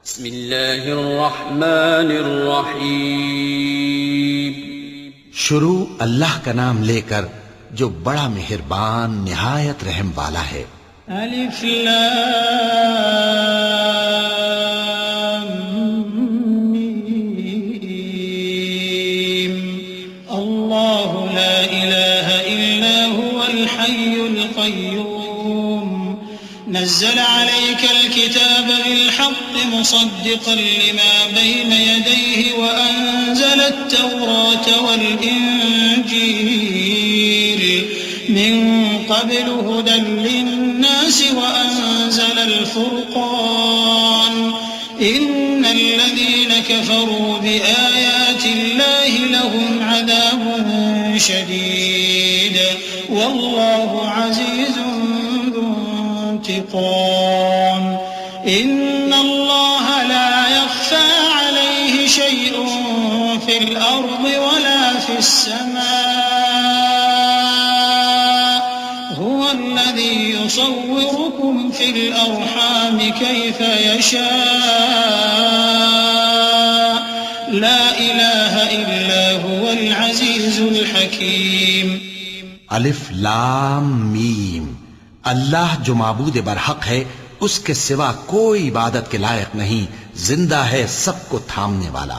بسم اللہ الرحمن الرحیم. شروع اللہ کا نام لے کر جو بڑا مہربان نہایت رحم والا ہے. الف لام میم. اللہ لا الہ الا هو الحی القیوم نزل عليك الكتاب بالحق مصدقا لما بين يديه وأنزل التوراة والإنجيل من قبل هدى للناس وأنزل الفرقان إن الذين كفروا بآيات الله لهم عذاب شديد والله عزيز انتقام. إن الله لا يخفى عليه شيء في الأرض ولا في السماء هو الذي يصوركم في الأرحام كيف يشاء لا إله إلا هو العزيز الحكيم. الف لام میم. اللہ جو معبود برحق ہے اس کے سوا کوئی عبادت کے لائق نہیں، زندہ ہے، سب کو تھامنے والا.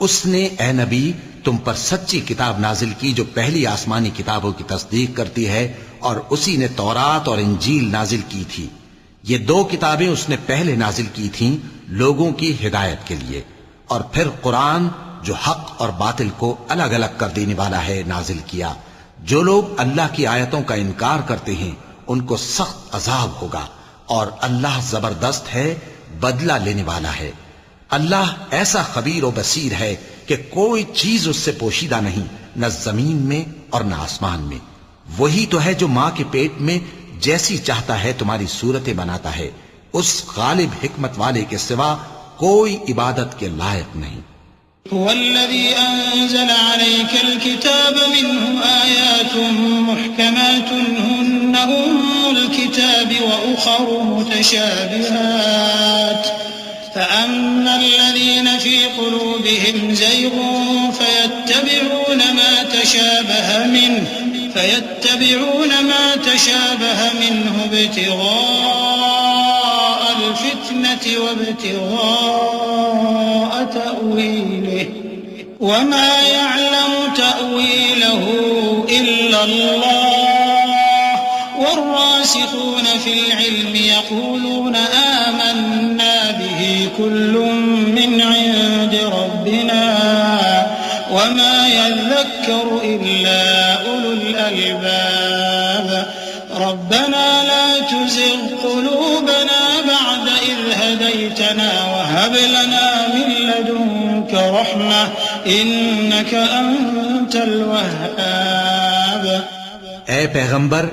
اس نے اے نبی تم پر سچی کتاب نازل کی جو پہلی آسمانی کتابوں کی تصدیق کرتی ہے، اور اسی نے تورات اور انجیل نازل کی تھی. یہ دو کتابیں اس نے پہلے نازل کی تھیں لوگوں کی ہدایت کے لیے، اور پھر قرآن جو حق اور باطل کو الگ الگ کر دینے والا ہے نازل کیا. جو لوگ اللہ کی آیتوں کا انکار کرتے ہیں ان کو سخت عذاب ہوگا، اور اللہ زبردست ہے، بدلہ لینے والا ہے. اللہ ایسا خبیر و بصیر ہے کہ کوئی چیز اس سے پوشیدہ نہیں، نہ زمین میں اور نہ آسمان میں. وہی تو ہے جو ماں کے پیٹ میں جیسی چاہتا ہے تمہاری صورتیں بناتا ہے. اس غالب حکمت والے کے سوا کوئی عبادت کے لائق نہیں. هو الذي أنزل عليك الكتاب منه آيات محكمات هن أم الكتاب وأخر متشابهات فأما الذين في قلوبهم زيغ فيتبعون ما تشابه منه ابتغاء الفتنة وابتغاء تأويله وما يعلم تأويله إلا الله والراسخون في العلم يقولون آمنا به كل من عند ربنا وما يذكر إلا أولو الألباب ربنا لا تزغ قلوبنا بعد إذ هديتنا وهب لنا من لدنك رحمة إنك أنت الوهاب. اے پیغمبر،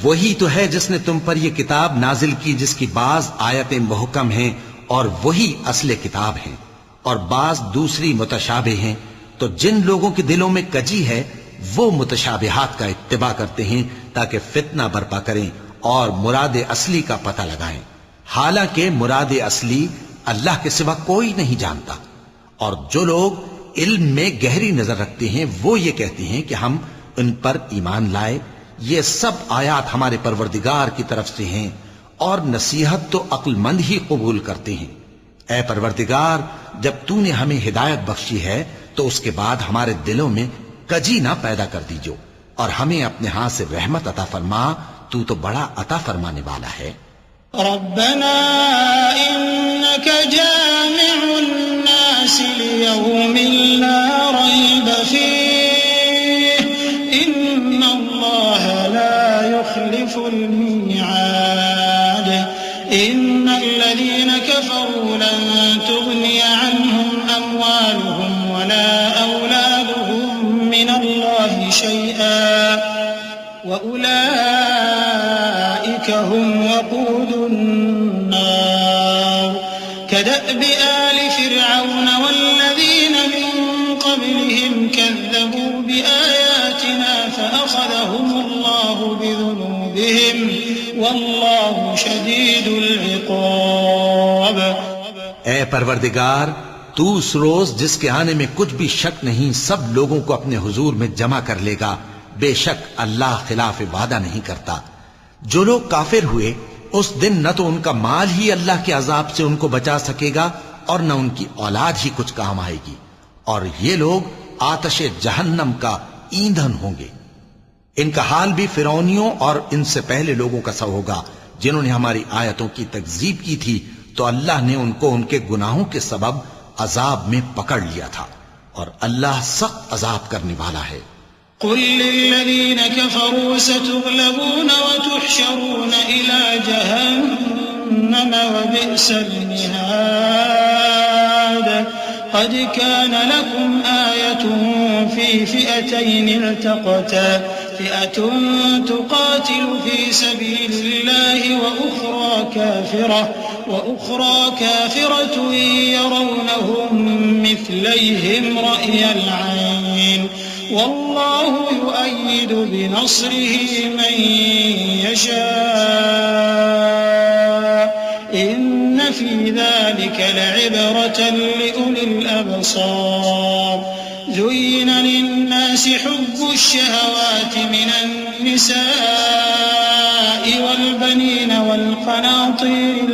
وہی تو ہے جس نے تم پر یہ کتاب نازل کی جس کی بعض آیتیں محکم ہیں اور وہی اصل کتاب ہیں، اور بعض دوسری متشابہ ہیں. تو جن لوگوں کے دلوں میں کجی ہے وہ متشابہات کا اتباع کرتے ہیں تاکہ فتنہ برپا کریں اور مراد اصلی کا پتہ لگائیں، حالانکہ مراد اصلی اللہ کے سوا کوئی نہیں جانتا. اور جو لوگ علم میں گہری نظر رکھتے ہیں وہ یہ کہتے ہیں کہ ہم ان پر ایمان لائے. یہ سب آیات ہمارے پروردگار کی طرف سے ہیں اور نصیحت تو عقل مند ہی قبول کرتے ہیں. اے پروردگار، جب تو نے ہمیں ہدایت بخشی ہے تو اس کے بعد ہمارے دلوں میں کجی نہ پیدا کر دیجو اور ہمیں اپنے ہاتھ سے رحمت عطا فرما، تو تو بڑا عطا فرمانے والا ہے. ربنا إنك جامع الناس ليوم لا ريب فيه إن الله لا يخلف الميعاد. إن الذين كفروا لن تغني عنهم أموالهم ولا أولادهم من الله شيئا وأولئك هم وقود النار. كدأب آل فرعون والذين من قبلهم كذبوا بآياتنا فأخذهم الله بذنوبهم والله شديد العقاب. اے پروردگار، تو اس روز جس کے آنے میں کچھ بھی شک نہیں سب لوگوں کو اپنے حضور میں جمع کر لے گا، بے شک اللہ خلاف وعدہ نہیں کرتا۔ جو لوگ کافر ہوئے اس دن نہ تو ان کا مال ہی اللہ کے عذاب سے ان کو بچا سکے گا اور نہ ان کی اولاد ہی کچھ کام آئے گی، اور یہ لوگ آتش جہنم کا ایندھن ہوں گے۔ ان کا حال بھی فرعونیوں اور ان سے پہلے لوگوں کا سا ہوگا جنہوں نے ہماری آیتوں کی تکذیب کی تھی، تو اللہ نے ان کو ان کے گناہوں کے سبب عذاب میں پکڑ لیا تھا، اور اللہ سخت عذاب کرنے والا ہے۔ قل للذين كفروا ستغلبون وتحشرون إلى جهنم وبئس المهاد قد كان لكم آية في فئتين التقتا فئة تقاتل في سبيل الله وأخرى كافرة يرونهم مثليهم رأي العين والله يؤيد بنصره من يشاء إن في ذلك لعبرة لأولي الأبصار زين للناس حب الشهوات من النساء والبنين والقناطير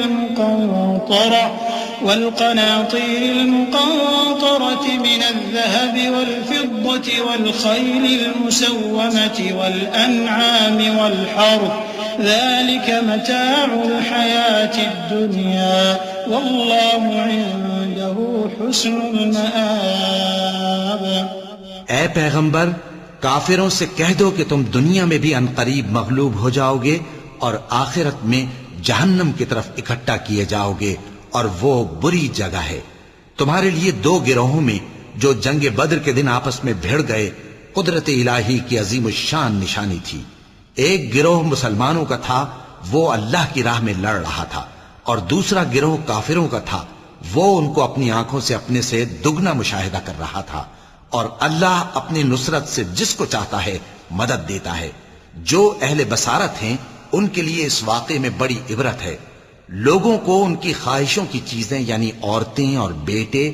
المقنطرة من الذهب والفضة والخيل المسومة والأنعام والحرث ذلك متاع الحياة الدنيا والله عنده حسن المآب۔ اے پیغمبر، کافروں سے کہہ دو کہ تم دنیا میں بھی عنقریب مغلوب ہو جاؤ گے اور آخرت میں جہنم کی طرف اکٹھا کیے جاؤ گے، اور وہ بری جگہ ہے۔ تمہارے لیے دو گروہوں میں جو جنگ بدر کے دن آپس میں بھیڑ گئے قدرت الہی کی عظیم الشان نشانی تھی۔ ایک گروہ مسلمانوں کا تھا، وہ اللہ کی راہ میں لڑ رہا تھا، اور دوسرا گروہ کافروں کا تھا، وہ ان کو اپنی آنکھوں سے اپنے سے دگنا مشاہدہ کر رہا تھا۔ اور اللہ اپنی نصرت سے جس کو چاہتا ہے مدد دیتا ہے۔ جو اہل بصارت ہیں ان کے لیے اس واقعے میں بڑی عبرت ہے۔ لوگوں کو ان کی خواہشوں کی چیزیں یعنی عورتیں اور بیٹے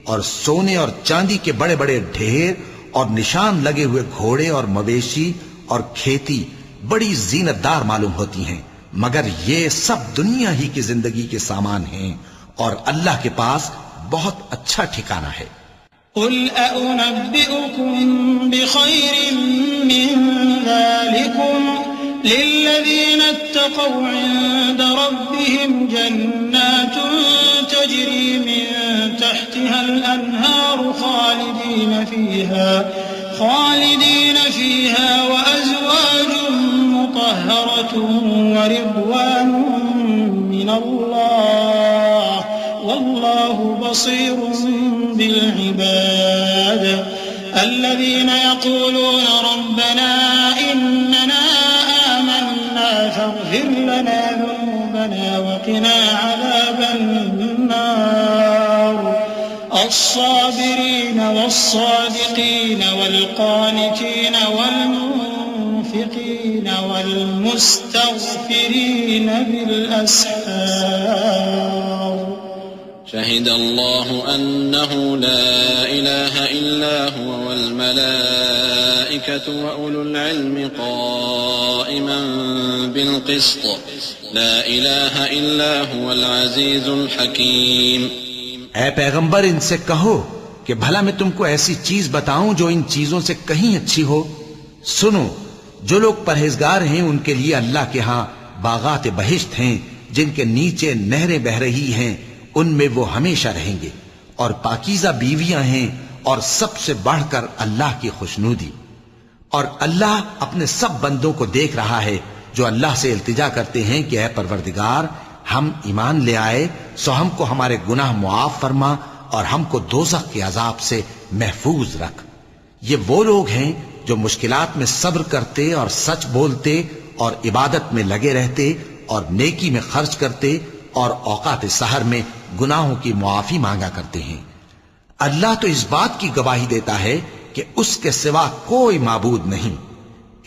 اور سونے اور چاندی کے بڑے بڑے ڈھیر اور نشان لگے ہوئے گھوڑے اور مویشی اور کھیتی بڑی زینت دار معلوم ہوتی ہیں، مگر یہ سب دنیا ہی کی زندگی کے سامان ہیں، اور اللہ کے پاس بہت اچھا ٹھکانہ ہے۔ قل أأنبئكم بخير من ذلكم للذين اتقوا عند ربهم جنات تجري من تحتها الأنهار خالدين فيها وأزواج مطهرة ورضوان من الله والله بصير بالعباد الذين يقولون ربنا إننا آمنا فاغفر لنا ذنوبنا وقنا عذاب النار الصابرين والصادقين والقانتين والمنفقين والمستغفرين بالأسحار شهد الله أنه لا إله إلا هو والملائكة وأولو العلم قائما بالقسط لا إله إلا هو العزيز الحكيم۔ اے پیغمبر، ان سے کہو کہ بھلا میں تم کو ایسی چیز بتاؤں جو ان چیزوں سے کہیں اچھی ہو۔ سنو، جو لوگ پرہیزگار ہیں ان کے لیے اللہ کے ہاں باغات بہشت ہیں جن کے نیچے نہریں بہ رہی ہیں، ان میں وہ ہمیشہ رہیں گے، اور پاکیزہ بیویاں ہیں، اور سب سے بڑھ کر اللہ کی خوشنودی۔ اور اللہ اپنے سب بندوں کو دیکھ رہا ہے جو اللہ سے التجا کرتے ہیں کہ اے پروردگار، ہم ایمان لے آئے سو ہم کو ہمارے گناہ معاف فرما اور ہم کو دوزخ کے عذاب سے محفوظ رکھ۔ یہ وہ لوگ ہیں جو مشکلات میں صبر کرتے اور سچ بولتے اور عبادت میں لگے رہتے اور نیکی میں خرچ کرتے اور اوقات سحر میں گناہوں کی معافی مانگا کرتے ہیں۔ اللہ تو اس بات کی گواہی دیتا ہے کہ اس کے سوا کوئی معبود نہیں،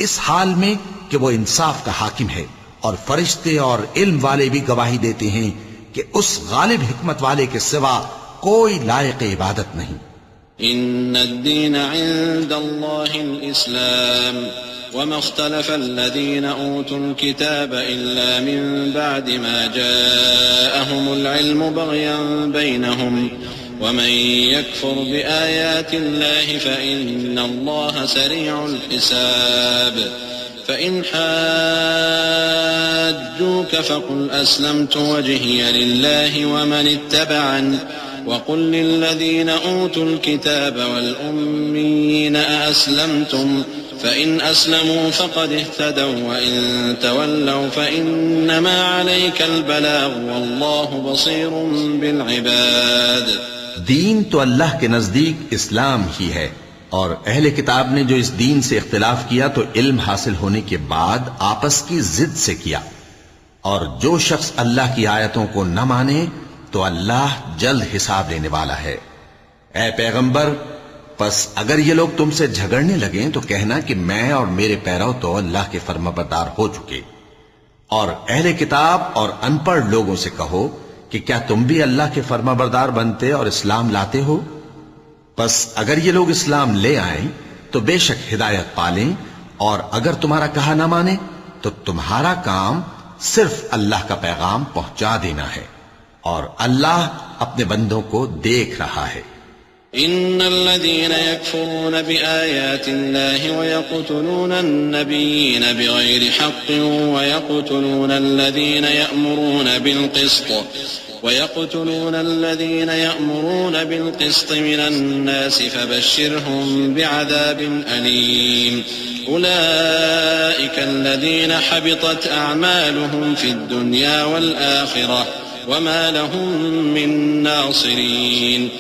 اس حال میں کہ وہ انصاف کا حاکم ہے، اور فرشتے اور علم والے بھی گواہی دیتے ہیں کہ کہ اس غالب حکمت والے کے سوا کوئی لائق عبادت نہیں۔ إن الدين عند الله الإسلام وما اختلف الذين أوتوا الكتاب إلا من بعد ما جاءهم العلم بغيا بينهم ومن يكفر بآيات الله فإن الله سريع الحساب فإن حاجوك فقل أسلمت وجهي لله ومن اتبعني وقل للذين أوتوا الكتاب والأميين أأسلمتم فإن أسلموا فقد اهتدوا وإن تولوا فإنما عليك البلاغ والله بصير بالعباد۔ دین تو اللہ کے نزدیک اسلام ہی ہے، اور اہل کتاب نے جو اس دین سے اختلاف کیا تو علم حاصل ہونے کے بعد آپس کی ضد سے کیا، اور جو شخص اللہ کی آیتوں کو نہ مانے تو اللہ جلد حساب لینے والا ہے۔ اے پیغمبر، پس اگر یہ لوگ تم سے جھگڑنے لگیں تو کہنا کہ میں اور میرے پیرو تو اللہ کے فرمانبردار ہو چکے، اور اہل کتاب اور ان پڑھ لوگوں سے کہو کہ کیا تم بھی اللہ کے فرمانبردار بنتے اور اسلام لاتے ہو؟ پس اگر یہ لوگ اسلام لے آئیں تو بے شک ہدایت پالیں، اور اگر تمہارا کہا نہ مانے تو تمہارا کام صرف اللہ کا پیغام پہنچا دینا ہے، اور اللہ اپنے بندوں کو دیکھ رہا ہے۔ إن الذين يكفرون بآيات الله ويقتلون النبيين بغير حق ويقتلون الذين يأمرون بالقسط من الناس فبشرهم بعذاب أليم أولئك الذين حبطت أعمالهم في الدنيا والآخرة وما لهم من ناصرين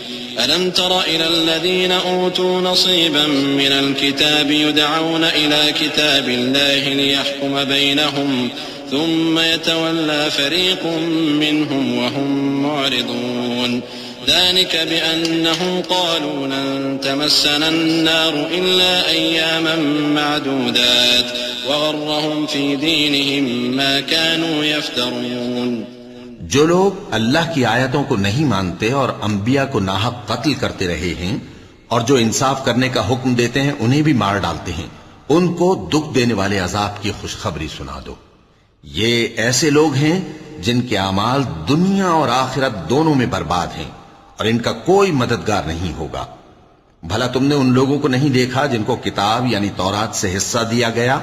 ألم تر إلى الذين أوتوا نصيبا من الكتاب يدعون إلى كتاب الله ليحكم بينهم ثم يتولى فريق منهم وهم معرضون ذلك بأنهم قالوا لن تمسنا النار إلا أياما معدودات وغرهم في دينهم ما كانوا يفترون۔ جو لوگ اللہ کی آیتوں کو نہیں مانتے اور انبیاء کو ناحق قتل کرتے رہے ہیں اور جو انصاف کرنے کا حکم دیتے ہیں انہیں بھی مار ڈالتے ہیں، ان کو دکھ دینے والے عذاب کی خوشخبری سنا دو۔ یہ ایسے لوگ ہیں جن کے اعمال دنیا اور آخرت دونوں میں برباد ہیں اور ان کا کوئی مددگار نہیں ہوگا۔ بھلا تم نے ان لوگوں کو نہیں دیکھا جن کو کتاب یعنی تورات سے حصہ دیا گیا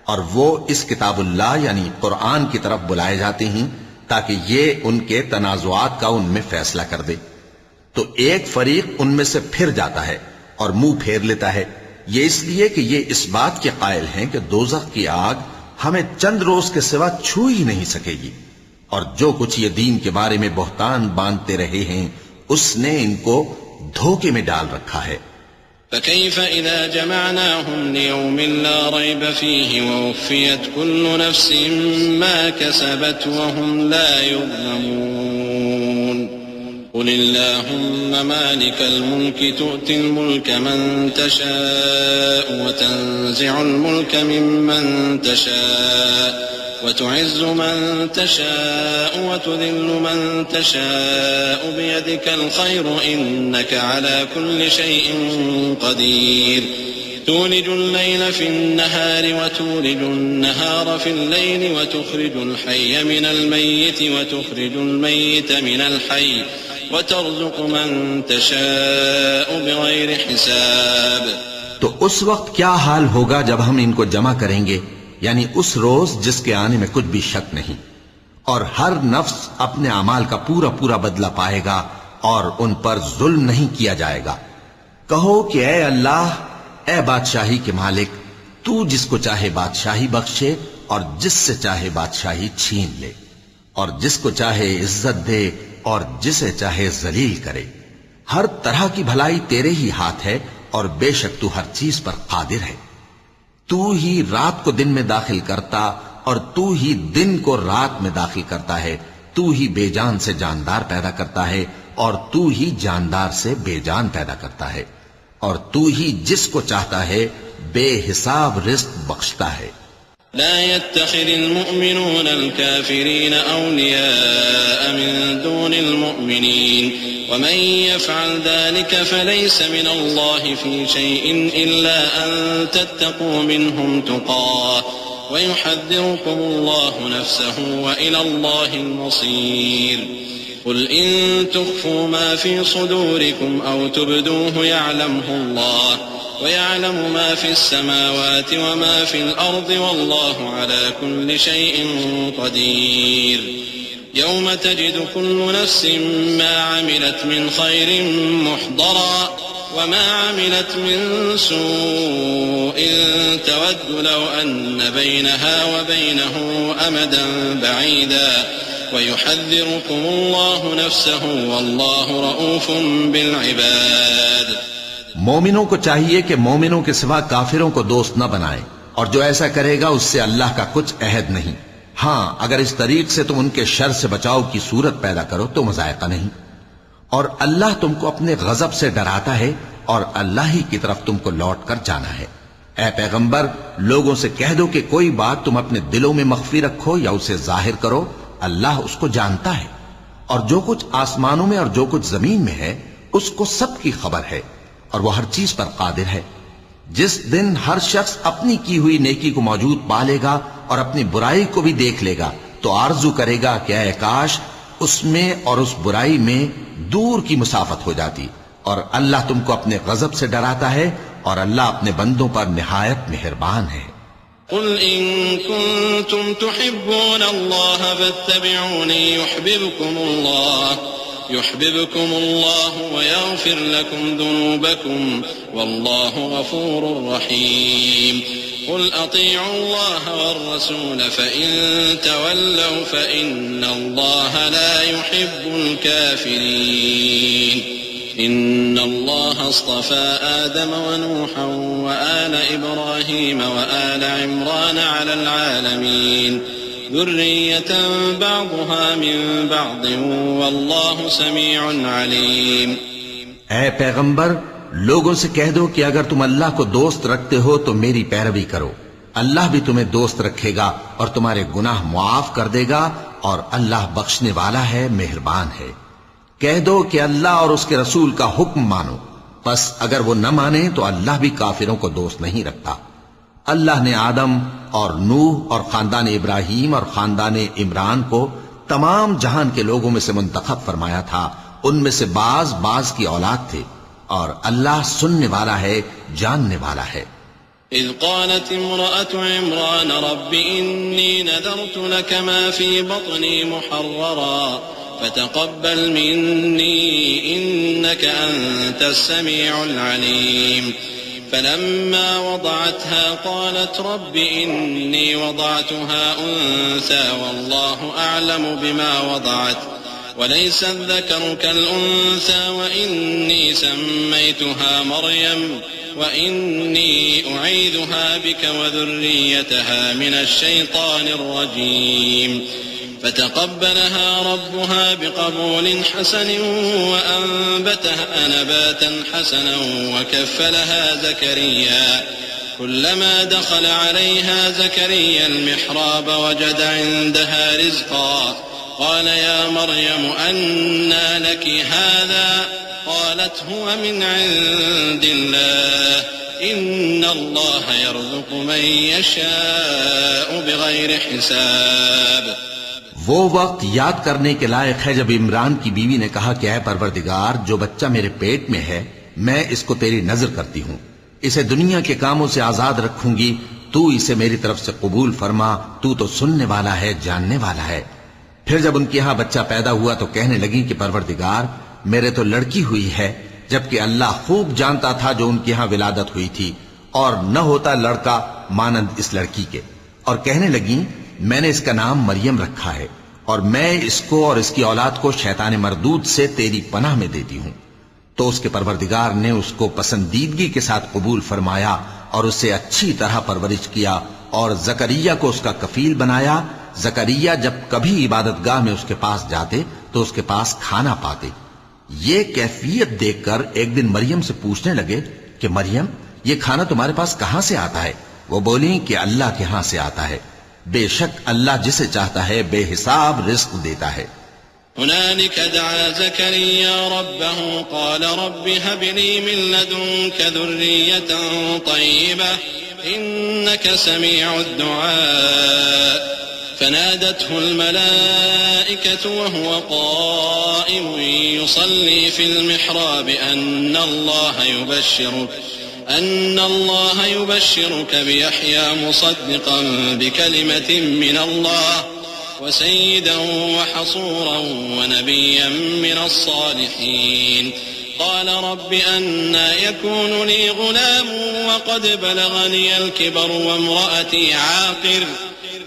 اور وہ اس کتاب اللہ یعنی قرآن کی طرف بلائے جاتے ہیں تاکہ یہ ان کے تنازعات کا ان میں فیصلہ کر دے، تو ایک فریق ان میں سے پھر جاتا ہے اور منہ پھیر لیتا ہے، یہ اس لیے کہ یہ اس بات کے قائل ہیں کہ دوزخ کی آگ ہمیں چند روز کے سوا چھو ہی نہیں سکے گی، اور جو کچھ یہ دین کے بارے میں بہتان باندھتے رہے ہیں اس نے ان کو دھوکے میں ڈال رکھا ہے۔ فكيف إذا جمعناهم ليوم لا ريب فيه ووفيت كل نفس ما كسبت وهم لا يظلمون قل اللهم مالك الملك تؤتي الملك من تشاء وتنزع الملك ممن تشاء وتعز من تشاء وتذل من تشاء بيدك الخير إنك على كل شيء قدير تولج الليل في النهار وتولج النهار في الليل وتخرج الحي من الميت وتخرج الميت من الحي وترزق من تشاء بغير حساب۔ تو اس وقت کیا حال ہوگا جب ہم ان کو جمع کریں گے، یعنی اس روز جس کے آنے میں کچھ بھی شک نہیں، اور ہر نفس اپنے اعمال کا پورا پورا بدلہ پائے گا اور ان پر ظلم نہیں کیا جائے گا۔ کہو کہ اے اللہ، اے بادشاہی کے مالک، تو جس کو چاہے بادشاہی بخشے اور جس سے چاہے بادشاہی چھین لے، اور جس کو چاہے عزت دے اور جسے چاہے ذلیل کرے۔ ہر طرح کی بھلائی تیرے ہی ہاتھ ہے اور بے شک تو ہر چیز پر قادر ہے۔ تو ہی رات کو دن میں داخل کرتا اور تو ہی دن کو رات میں داخل کرتا ہے، تو ہی بے جان سے جاندار پیدا کرتا ہے اور تو ہی جاندار سے بے جان پیدا کرتا ہے، اور تو ہی جس کو چاہتا ہے بے حساب رزق بخشتا ہے۔ لا يتخذ المؤمنون الكافرين أولياء من دون المؤمنين ومن يفعل ذلك فليس من الله في شيء إلا أن تتقوا منهم تقاه ويحذركم الله نفسه وإلى الله المصير قل إن تخفوا ما في صدوركم أو تبدوه يعلمه الله ويعلم ما في السماوات وما في الأرض والله على كل شيء قدير يوم تجد كل نفس ما عملت من خير محضرا وما عملت من سوء تود لو أن بينها وبينه أمدا بعيدا ويحذركم الله نفسه والله رؤوف بالعباد. مومنوں کو چاہیے کہ مومنوں کے سوا کافروں کو دوست نہ بنائیں، اور جو ایسا کرے گا اس سے اللہ کا کچھ عہد نہیں. ہاں اگر اس طریق سے تم ان کے شر سے بچاؤ کی صورت پیدا کرو تو مذائقہ نہیں. اور اللہ تم کو اپنے غضب سے ڈراتا ہے اور اللہ ہی کی طرف تم کو لوٹ کر جانا ہے. اے پیغمبر لوگوں سے کہہ دو کہ کوئی بات تم اپنے دلوں میں مخفی رکھو یا اسے ظاہر کرو، اللہ اس کو جانتا ہے، اور جو کچھ آسمانوں میں اور جو کچھ زمین میں ہے اس کو سب کی خبر ہے اور وہ ہر چیز پر قادر ہے. جس دن ہر شخص اپنی کی ہوئی نیکی کو موجود پا لے گا اور اپنی برائی کو بھی دیکھ لے گا تو آرزو کرے گا کہ اے کاش اس میں اور اس برائی میں دور کی مسافت ہو جاتی. اور اللہ تم کو اپنے غضب سے ڈراتا ہے اور اللہ اپنے بندوں پر نہایت مہربان ہے. قل إن كنتم تحبون الله فاتبعوني يحببكم الله ويغفر لكم ذنوبكم والله غفور رحيم. قل أطيعوا الله والرسول فإن تولوا فإن الله لا يحب الكافرين. إن الله اصطفى آدم ونوحا وآل إبراهيم وآل عمران على العالمين ذرية بعضها من بعض والله سميع عليم. اے پیغمبر لوگوں سے کہہ دو کہ اگر تم اللہ کو دوست رکھتے ہو تو میری پیروی کرو، اللہ بھی تمہیں دوست رکھے گا اور تمہارے گناہ معاف کر دے گا اور اللہ بخشنے والا ہے، مہربان ہے. کہہ دو کہ اللہ اور اس کے رسول کا حکم مانو، پس اگر وہ نہ مانے تو اللہ بھی کافروں کو دوست نہیں رکھتا. اللہ نے آدم اور نوح اور خاندان ابراہیم اور خاندان عمران کو تمام جہان کے لوگوں میں سے منتخب فرمایا تھا، ان میں سے بعض کی اولاد تھے، اور اللہ سننے والا ہے، جاننے والا ہے. إذ قالت امرأة عمران رب إني نذرت لك ما في بطني محررا فتقبل مني إنك أنت السميع العليم. فلما وضعتها قالت رب إني وضعتها أنثى والله أعلم بما وضعت وليس الذكر كالأنثى وإني سميتها مريم وإني أعيذها بك وذريتها من الشيطان الرجيم. فتقبلها ربها بقبول حسن وأنبتها نباتا حسنا وكفلها زكريا. كلما دخل عليها زكريا المحراب وجد عندها رزقا قال يا مريم أنى لك هذا قالت هو من عند الله إن الله يرزق من يشاء بغير حساب. وہ وقت یاد کرنے کے لائق ہے جب عمران کی بیوی نے کہا کہ اے پروردگار جو بچہ میرے پیٹ میں ہے میں اس کو تیری نظر کرتی ہوں، اسے دنیا کے کاموں سے آزاد رکھوں گی، تو اسے میری طرف سے قبول فرما، تو سننے والا ہے، جاننے والا ہے. پھر جب ان کے ہاں بچہ پیدا ہوا تو کہنے لگی کہ پروردگار میرے تو لڑکی ہوئی ہے، جبکہ اللہ خوب جانتا تھا جو ان کے ہاں ولادت ہوئی تھی، اور نہ ہوتا لڑکا مانند اس لڑکی کے. اور کہنے لگی میں نے اس کا نام مریم رکھا ہے اور میں اس کو اور اس کی اولاد کو شیطان مردود سے تیری پناہ میں دیتی ہوں. تو اس کے پروردگار نے اس کو پسندیدگی کے ساتھ قبول فرمایا اور اسے اچھی طرح پرورش کیا اور زکریا کو اس کا کفیل بنایا. زکریا جب کبھی عبادت گاہ میں اس کے پاس جاتے تو اس کے پاس کھانا پاتے. یہ کیفیت دیکھ کر ایک دن مریم سے پوچھنے لگے کہ مریم یہ کھانا تمہارے پاس کہاں سے آتا ہے؟ وہ بولیں کہ اللہ کے ہاں سے آتا ہے، بے شک اللہ جسے چاہتا ہے بے حساب رزق دیتا ہے۔ هنالك دعا زكريا ربه قال رب هب لي من لدنك ذرية طيبة إنك سميع الدعاء فنادته الملائكة وهو قائم يصلي في المحراب أن الله يبشرك بيحيى مصدقا بكلمة من الله وسيدا وحصورا ونبيا من الصالحين قال رب أنى يكون لي غلام وقد بلغني الكبر وامرأتي عاقر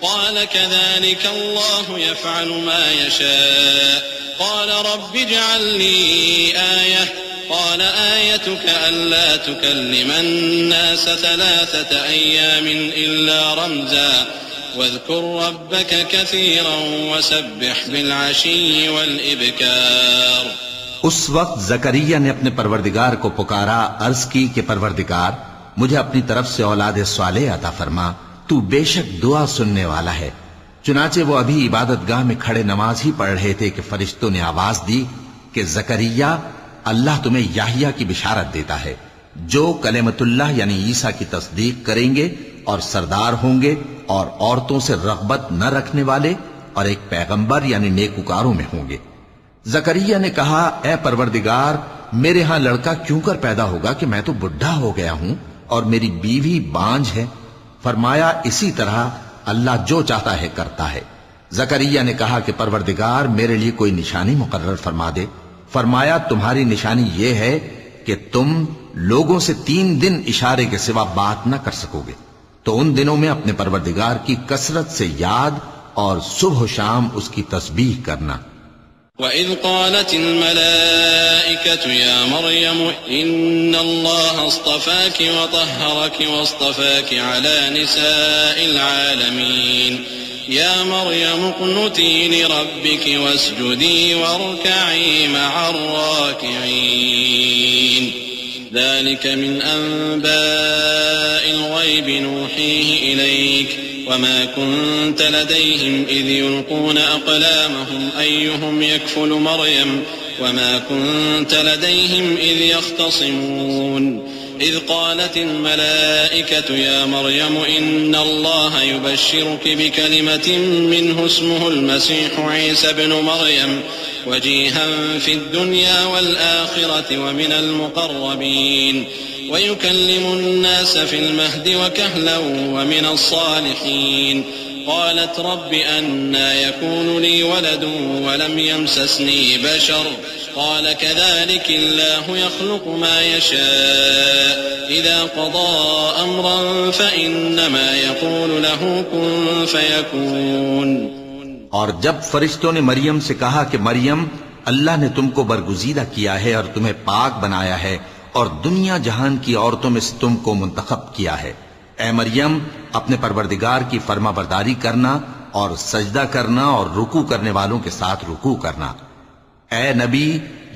قال كذلك الله يفعل ما يشاء قال رب اجعل لي آية قال آيتك ألا تكلم الناس 3 أيام إلا رمزا واذكر ربك كثيرا وسبح بالعشي والإبكار۔ اس وقت زکریا نے اپنے پروردگار کو پکارا، عرض کی کہ پروردگار مجھے اپنی طرف سے اولاد صالح عطا فرما، تو بے شک دعا سننے والا ہے۔ چنانچہ وہ ابھی عبادت گاہ میں کھڑے نماز ہی پڑھ رہے تھے کہ فرشتوں نے آواز دی کہ زکریا اللہ تمہیں یحییٰ کی بشارت دیتا ہے، جو کلمت اللہ یعنی عیسیٰ کی تصدیق کریں گے اور سردار ہوں گے اور عورتوں سے رغبت نہ رکھنے والے اور ایک پیغمبر یعنی نیکوکاروں میں ہوں گے۔ زکریا نے کہا اے پروردگار میرے ہاں لڑکا کیوں کر پیدا ہوگا کہ میں تو بڈھا ہو گیا ہوں اور میری بیوی بانجھ ہے۔ فرمایا اسی طرح اللہ جو چاہتا ہے کرتا ہے۔ زکریا نے کہا کہ پروردگار میرے لیے کوئی نشانی مقرر فرما دے۔ فرمایا تمہاری نشانی یہ ہے کہ تم لوگوں سے 3 دن اشارے کے سوا بات نہ کر سکو گے، تو ان دنوں میں اپنے پروردگار کی کثرت سے یاد اور صبح و شام اس کی تسبیح کرنا۔ وَإِذْ قَالَتِ الْمَلَائِكَةُ يَا مَرْيَمُ إِنَّ اللَّهَ اصْطَفَاكِ وَطَهَّرَكِ وَاصْطَفَاكِ عَلَى نِسَاءِ الْعَالَمِينَ يَا مَرْيَمُ اقْنُتِي لِرَبِّكِ وَاسْجُدِي وَارْكَعِي مَعَ الرَّاكِعِينَ ذلك من أنباء الغيب نوحيه إليك وما كنت لديهم إذ يلقون أقلامهم أيهم يكفل مريم وما كنت لديهم إذ يختصمون إذ قالت الملائكة يا مريم إن الله يبشرك بكلمة منه اسمه المسيح عيسى بن مريم وجيها في الدنيا والآخرة ومن المقربين ويكلم الناس في المهد وكهلا ومن الصالحين قالت رب أنى يكون لي ولد ولم يمسسني بشر قال كذلك الله يخلق ما يشاء إذا قضى أمرا فإنما يقول له كن فيكون۔ اور جب فرشتوں نے مریم سے کہا کہ مریم اللہ نے تم کو برگزیدہ کیا ہے اور تمہیں پاک بنایا ہے اور دنیا جہان کی عورتوں میں سے تم کو منتخب کیا ہے، اے مریم اپنے پروردگار کی فرما برداری کرنا اور سجدہ کرنا اور رکوع کرنے والوں کے ساتھ رکوع کرنا۔ اے نبی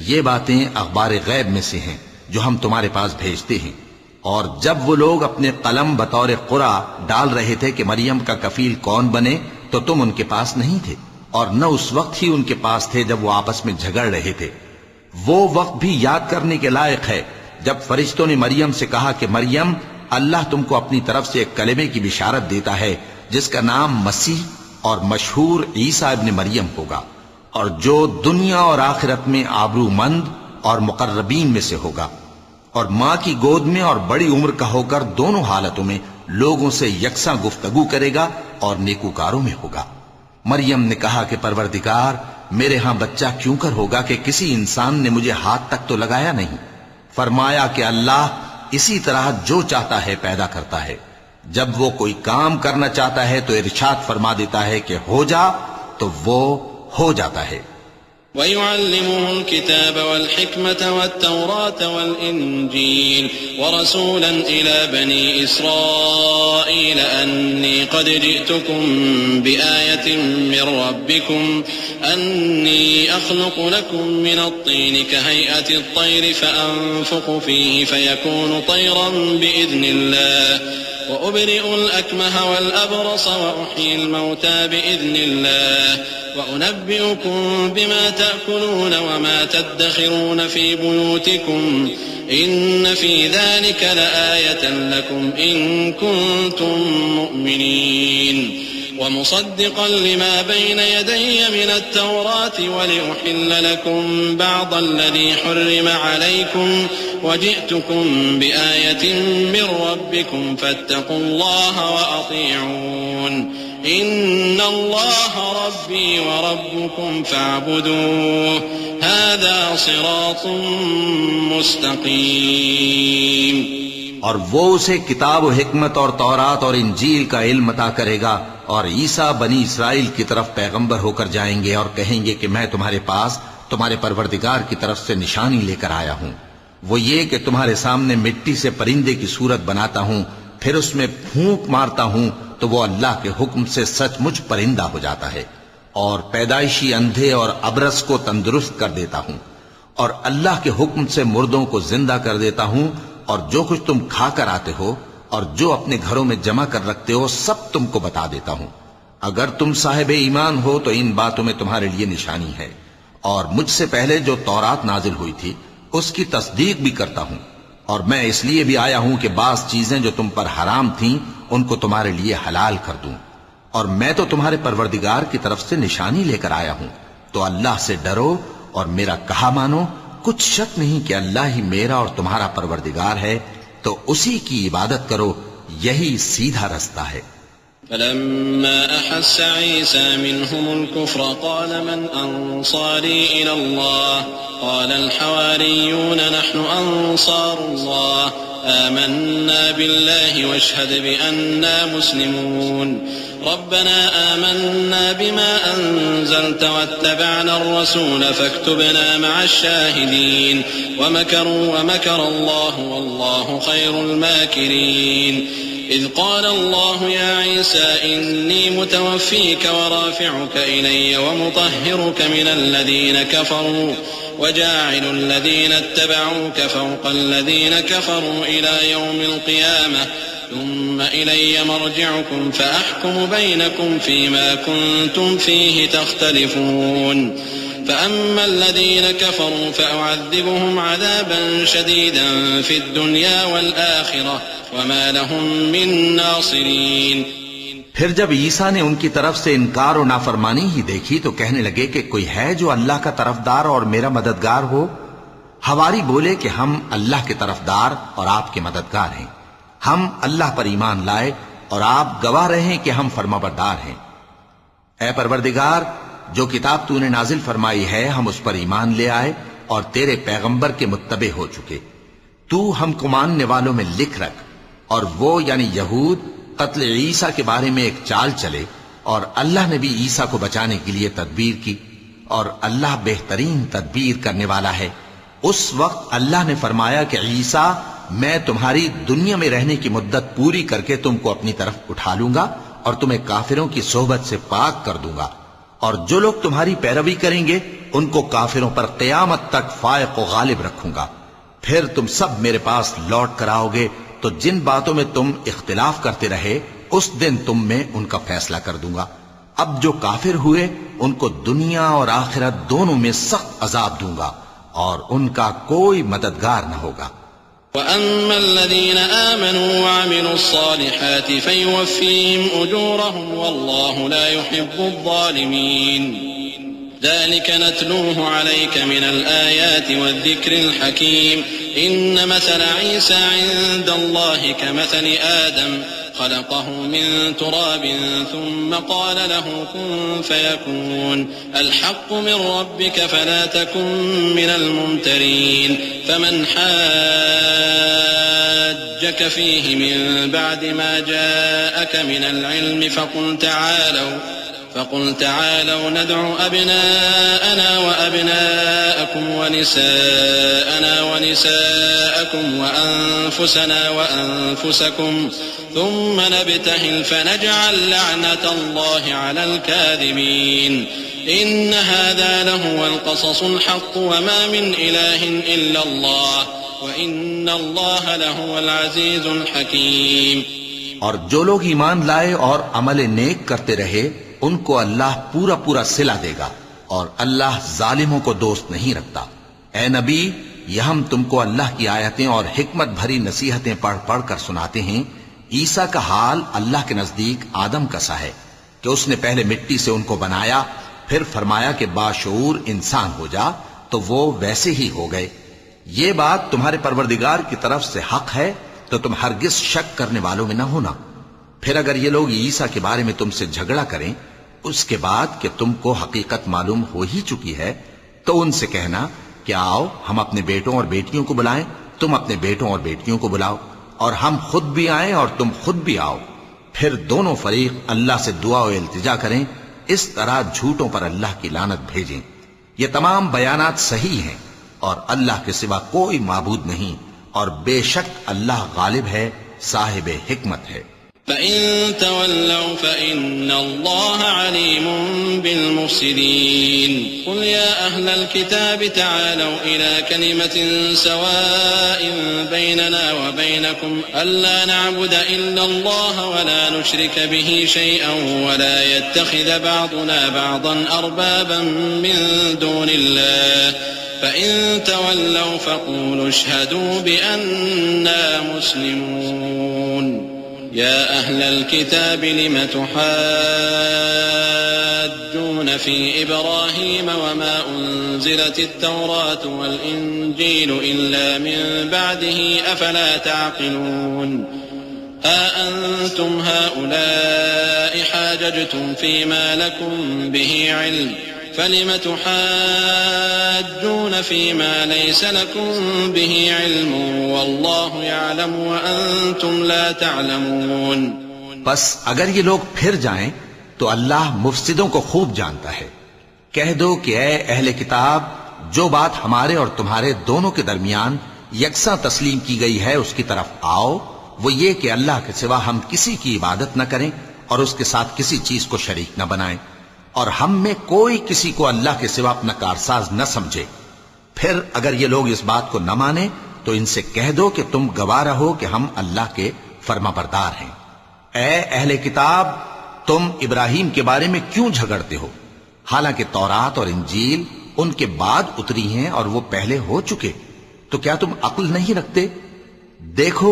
یہ باتیں اخبار غیب میں سے ہیں جو ہم تمہارے پاس بھیجتے ہیں۔ اور جب وہ لوگ اپنے قلم بطور قرعہ ڈال رہے تھے کہ مریم کا کفیل کون بنے تو تم ان کے پاس نہیں تھے، اور نہ اس وقت ہی ان کے پاس تھے جب وہ آپس میں جھگڑ رہے تھے۔ وہ وقت بھی یاد کرنے کے لائق ہے جب فرشتوں نے مریم سے کہا کہ مریم اللہ تم کو اپنی طرف سے ایک کلمے کی بشارت دیتا ہے جس کا نام مسیح اور مشہور عیسیٰ ابن مریم ہوگا، اور جو دنیا اور آخرت میں آبرو مند اور مقربین میں سے ہوگا، اور ماں کی گود میں اور بڑی عمر کا ہو کر دونوں حالتوں میں لوگوں سے یکساں گفتگو کرے گا اور نیکوکاروں میں ہوگا۔ مریم نے کہا کہ پروردگار میرے ہاں بچہ کیوں کر ہوگا کہ کسی انسان نے مجھے ہاتھ تک تو لگایا نہیں۔ فرمایا کہ اللہ اسی طرح جو چاہتا ہے پیدا کرتا ہے، جب وہ کوئی کام کرنا چاہتا ہے تو ارشاد فرما دیتا ہے کہ ہو جا تو وہ ہو جاتا ہے۔ وَيُعَلِّمُهُ الْكِتَابَ وَالْحِكْمَةَ وَالتَّوْرَاةَ وَالْإِنْجِيلَ وَرَسُولًا إِلَى بَنِي إِسْرَائِيلَ أَنِّي قَدْ جِئْتُكُمْ بِآيَةٍ مِّن رَّبِّكُمْ أَنِّي أَخْلُقُ لَكُم مِّنَ الطِّينِ كَهَيْئَةِ الطَّيْرِ فَأَنفُخُ فِيهِ فَيَكُونُ طَيْرًا بِإِذْنِ اللَّهِ وأبرئ الأكمه والأبرص وأحيي الموتى بإذن الله وأنبئكم بما تأكلون وما تدخرون في بيوتكم إن في ذلك لآية لكم إن كنتم مؤمنين ومصدقا لما بين يدي من التوراة ولأحل لكم بعض الذي حرم عليكم وجئتكم بآية من ربكم فاتقوا الله وأطيعون إن الله ربي وربكم فاعبدوه هذا صراط مستقيم. اور وہ اسے کتاب و حکمت اور تورات اور انجیل کا علم عطا کرے گا، اور عیسیٰ بنی اسرائیل کی طرف پیغمبر ہو کر جائیں گے اور کہیں گے کہ میں تمہارے پاس تمہارے پروردگار کی طرف سے نشانی لے کر آیا ہوں، وہ یہ کہ تمہارے سامنے مٹی سے پرندے کی صورت بناتا ہوں، پھر اس میں پھونک مارتا ہوں تو وہ اللہ کے حکم سے سچ مچ پرندہ ہو جاتا ہے، اور پیدائشی اندھے اور ابرص کو تندرست کر دیتا ہوں، اور اللہ کے حکم سے مردوں کو زندہ کر دیتا ہوں، اور جو کچھ تم کھا کر آتے ہو اور جو اپنے گھروں میں جمع کر رکھتے ہو سب تم کو بتا دیتا ہوں. اگر تم صاحب ایمان ہو تو ان باتوں میں تمہارے لیے نشانی ہے، اور مجھ سے پہلے جو تورات نازل ہوئی تھی اس کی تصدیق بھی کرتا ہوں، اور میں اس لیے بھی آیا ہوں کہ بعض چیزیں جو تم پر حرام تھیں ان کو تمہارے لیے حلال کر دوں، اور میں تو تمہارے پروردگار کی طرف سے نشانی لے کر آیا ہوں. تو اللہ سے ڈرو اور میرا کہا مانو، کچھ شک نہیں کہ اللہ ہی میرا اور تمہارا پروردگار ہے، تو اسی کی عبادت کرو، یہی سیدھا رستہ ہے. فلما أحس عيسى منهم الكفر قال من أنصاري إلى الله قال الحواريون نحن أنصار الله آمنا بالله واشهد بأننا مسلمون ربنا آمنا بما أنزلت واتبعنا الرسول فاكتبنا مع الشاهدين ومكروا ومكر الله والله خير الماكرين إذ قال الله يا عيسى إني متوفيك ورافعك إلي ومطهرك من الذين كفروا وجاعل الذين اتبعوك فوق الذين كفروا إلى يوم القيامة ثم إلي مرجعكم فأحكم بينكم فيما كنتم فيه تختلفون فأما الذين كفروا فأعذبهم عذابا شديدا في الدنيا والآخرة وما لهم من ناصرين. پھر جب عیسیٰ نے ان کی طرف سے انکار و نافرمانی ہی دیکھی تو کہنے لگے کہ کوئی ہے جو اللہ کا طرفدار اور میرا مددگار ہو؟ حواری بولے کہ ہم اللہ کے طرفدار اور آپ کے مددگار ہیں، ہم اللہ پر ایمان لائے اور آپ گواہ رہیں کہ ہم فرمانبردار ہیں. اے پروردگار، جو کتاب تو نے نازل فرمائی ہے ہم اس پر ایمان لے آئے اور تیرے پیغمبر کے متبع ہو چکے. تو ہم کو ماننے والوں میں لکھ رکھ. اور وہ یعنی یہود قتل عیسیٰ کے بارے میں ایک چال چلے، اور اللہ نے بھی عیسیٰ کو بچانے کے لیے تدبیر کی، اور اللہ بہترین تدبیر کرنے والا ہے. اس وقت اللہ نے فرمایا کہ عیسیٰ، میں تمہاری دنیا میں رہنے کی مدت پوری کر کے تم کو اپنی طرف اٹھا لوں گا اور تمہیں کافروں کی صحبت سے پاک کر دوں گا، اور جو لوگ تمہاری پیروی کریں گے ان کو کافروں پر قیامت تک فائق و غالب رکھوں گا. پھر تم سب میرے پاس لوٹ کر آؤ گے تو جن باتوں میں تم اختلاف کرتے رہے اس دن تم میں ان کا فیصلہ کر دوں گا. اب جو کافر ہوئے ان کو دنیا اور آخرت دونوں میں سخت عذاب دوں گا اور ان کا کوئی مددگار نہ ہوگا. وَأَمَّا الَّذِينَ آمَنُوا وَعَمِلُوا الصَّالِحَاتِ فَيُوَفِّيهِمْ أُجُورَهُمْ وَاللَّهُ لَا يُحِبُّ الظَّالِمِينَ ذلك نتلوه عليك من الآيات والذكر الحكيم إن مثل عيسى عند الله كمثل آدم خلقه من تراب ثم قال له كن فيكون الحق من ربك فلا تكن من الممترين فمن حاجك فيه من بعد ما جاءك من العلم فقل تعالوا ندعو أبناءنا وأبناءكم ونساءنا ونساءكم وأنفسنا وأنفسكم ثم نبتهل فنجعل لعنة الله على الكاذبين إن هذا لهو القصص الحق وما من إله إلا الله وإن الله لهو العزيز الحكيم. اور جو لوگ ایمان لائے اور عمل نیک کرتے رہے ان کو اللہ پورا پورا صلہ دے گا، اور اللہ ظالموں کو دوست نہیں رکھتا۔ اے نبی، یہ ہم تم کو اللہ کی آیتیں اور حکمت بھری نصیحتیں پڑھ پڑھ کر سناتے ہیں۔ عیسیٰ کا حال اللہ کے نزدیک آدم کا سا ہے کہ اس نے پہلے مٹی سے ان کو بنایا، پھر فرمایا کہ باشعور انسان ہو جا، تو وہ ویسے ہی ہو گئے۔ یہ بات تمہارے پروردگار کی طرف سے حق ہے، تو تم ہرگز شک کرنے والوں میں نہ ہونا۔ پھر اگر یہ لوگ عیسیٰ کے بارے میں تم سے جھگڑا کریں اس کے بعد کہ تم کو حقیقت معلوم ہو ہی چکی ہے، تو ان سے کہنا کہ آؤ ہم اپنے بیٹوں اور بیٹیوں کو بلائیں، تم اپنے بیٹوں اور بیٹیوں کو بلاؤ، اور ہم خود بھی آئیں اور تم خود بھی آؤ، پھر دونوں فریق اللہ سے دعا و التجا کریں، اس طرح جھوٹوں پر اللہ کی لعنت بھیجیں۔ یہ تمام بیانات صحیح ہیں، اور اللہ کے سوا کوئی معبود نہیں، اور بے شک اللہ غالب ہے، صاحب حکمت ہے۔ فَإِن تَوَلَّوْا فَإِنَّ اللَّهَ عَلِيمٌ بِالْمُفْسِدِينَ قُلْ يَا أَهْلَ الْكِتَابِ تَعَالَوْا إِلَى كَلِمَةٍ سَوَاءٍ بَيْنَنَا وَبَيْنَكُمْ أَلَّا نَعْبُدَ إِلَّا اللَّهَ وَلَا نُشْرِكَ بِهِ شَيْئًا وَلَا يَتَّخِذَ بَعْضُنَا بَعْضًا أَرْبَابًا مِّن دُونِ اللَّهِ فَإِن تَوَلَّوْا فَقُولُوا اشْهَدُوا بِأَنَّا مُسْلِمُونَ يا أهل الكتاب لم تحاجون في إبراهيم وما أنزلت التوراة والإنجيل إلا من بعده أفلا تعقلون ها أنتم هؤلاء حاججتم فيما لكم به علم فلم تحاجون فيما ليس لكم به علم والله يعلم وأنتم لا تعلمون۔ بس اگر یہ لوگ پھر جائیں تو اللہ مفسدوں کو خوب جانتا ہے۔ کہہ دو کہ اے اہل کتاب، جو بات ہمارے اور تمہارے دونوں کے درمیان یکساں تسلیم کی گئی ہے اس کی طرف آؤ، وہ یہ کہ اللہ کے سوا ہم کسی کی عبادت نہ کریں اور اس کے ساتھ کسی چیز کو شریک نہ بنائیں، اور ہم میں کوئی کسی کو اللہ کے سوا اپنا کارساز نہ سمجھے۔ پھر اگر یہ لوگ اس بات کو نہ مانیں تو ان سے کہہ دو کہ تم گواہ رہو کہ ہم اللہ کے فرما بردار ہیں۔ اے اہل کتاب، تم ابراہیم کے بارے میں کیوں جھگڑتے ہو، حالانکہ تورات اور انجیل ان کے بعد اتری ہیں اور وہ پہلے ہو چکے، تو کیا تم عقل نہیں رکھتے؟ دیکھو،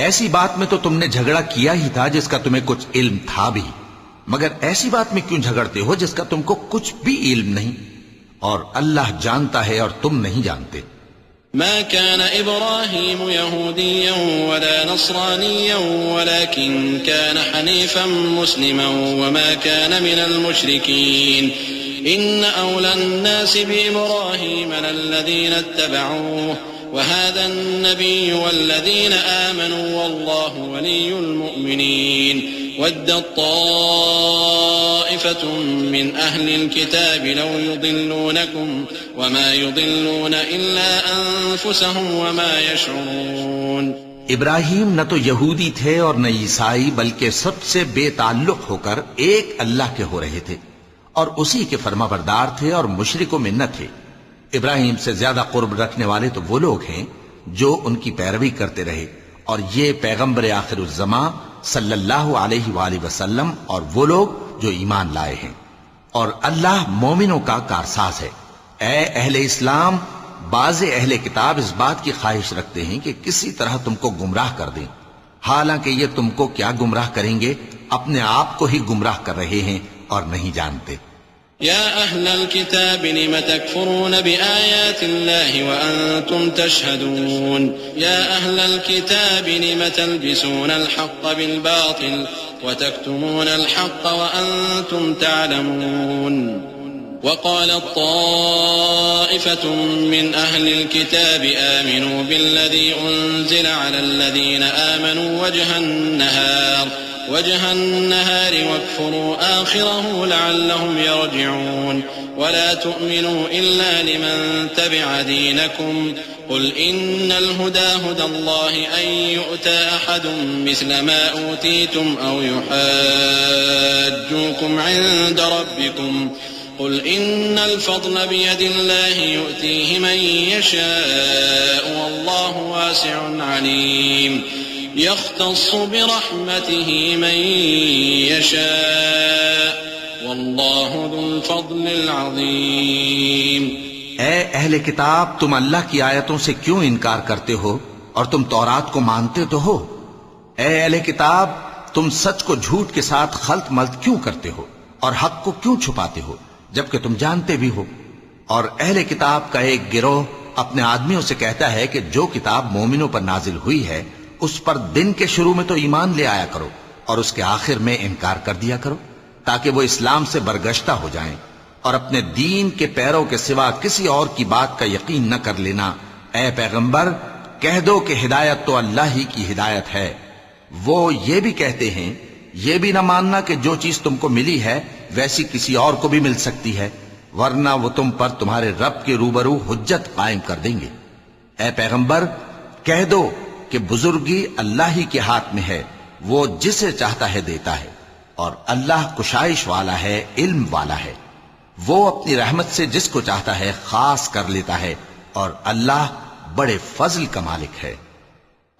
ایسی بات میں تو تم نے جھگڑا کیا ہی تھا جس کا تمہیں کچھ علم تھا بھی، مگر ایسی بات میں کیوں جھگڑتے ہو جس کا تم کو کچھ بھی علم نہیں، اور اللہ جانتا ہے اور تم نہیں جانتے۔ ما كان إبراهيم يهوديا ولا نصرانيا ولكن كان حنيفا مسلما وما كان من المشركين إن أولى الناس بإبراهيم للذين اتبعوه وهذا النبي والذين آمنوا والله ولي المؤمنين ودت طائفة من أهل الكتاب لو يضلونكم وما يضلون إلا أنفسهم وما يشعرون۔ ابراہیم نہ تو یہودی تھے اور نہ عیسائی، بلکہ سب سے بے تعلق ہو کر ایک اللہ کے ہو رہے تھے اور اسی کے فرما بردار تھے اور مشرکوں میں نہ تھے۔ ابراہیم سے زیادہ قرب رکھنے والے تو وہ لوگ ہیں جو ان کی پیروی کرتے رہے، اور یہ پیغمبر آخر الزماں صلی اللہ علیہ وآلہ وسلم اور وہ لوگ جو ایمان لائے ہیں، اور اللہ مومنوں کا کارساز ہے۔ اے اہل اسلام، بعض اہل کتاب اس بات کی خواہش رکھتے ہیں کہ کسی طرح تم کو گمراہ کر دیں، حالانکہ یہ تم کو کیا گمراہ کریں گے، اپنے آپ کو ہی گمراہ کر رہے ہیں اور نہیں جانتے۔ يا أهل الكتاب لم تكفرون بآيات الله وأنتم تشهدون يا أهل الكتاب لم تلبسون الحق بالباطل وتكتمون الحق وأنتم تعلمون وقالت طائفة من أهل الكتاب آمنوا بالذي أنزل على الذين آمنوا وجه النهار واكفروا آخره لعلهم يرجعون ولا تؤمنوا إلا لمن تبع دينكم قل إن الهدى هدى الله أن يؤتى أحد مثل ما أوتيتم أو يحاجوكم عند ربكم قل إن الفضل بيد الله يؤتيه من يشاء والله واسع عليم يختص برحمته من يشاء والله ذو الفضل العظيم۔ اے اہل کتاب، تم اللہ کی آیتوں سے کیوں انکار کرتے ہو اور تم تورات کو مانتے تو ہو؟ اے اہل کتاب، تم سچ کو جھوٹ کے ساتھ خلط ملط کیوں کرتے ہو اور حق کو کیوں چھپاتے ہو جبکہ تم جانتے بھی ہو؟ اور اہل کتاب کا ایک گروہ اپنے آدمیوں سے کہتا ہے کہ جو کتاب مومنوں پر نازل ہوئی ہے اس پر دن کے شروع میں تو ایمان لے آیا کرو اور اس کے آخر میں انکار کر دیا کرو، تاکہ وہ اسلام سے برگشتہ ہو جائیں اور اپنے دین کے پیروں کے سوا کسی اور کی بات کا یقین نہ کر لینا۔ اے پیغمبر، کہہ دو کہ ہدایت تو اللہ ہی کی ہدایت ہے۔ وہ یہ بھی کہتے ہیں، یہ بھی نہ ماننا کہ جو چیز تم کو ملی ہے ویسی کسی اور کو بھی مل سکتی ہے، ورنہ وہ تم پر تمہارے رب کے روبرو حجت قائم کر دیں گے۔ اے پیغمبر، کہہ دو کہ بزرگی اللہ ہی کے ہاتھ میں ہے، وہ جسے چاہتا ہے دیتا ہے، اور اللہ کشائش والا ہے، علم والا ہے۔ وہ اپنی رحمت سے جس کو چاہتا ہے خاص کر لیتا ہے، اور اللہ بڑے فضل کا مالک ہے۔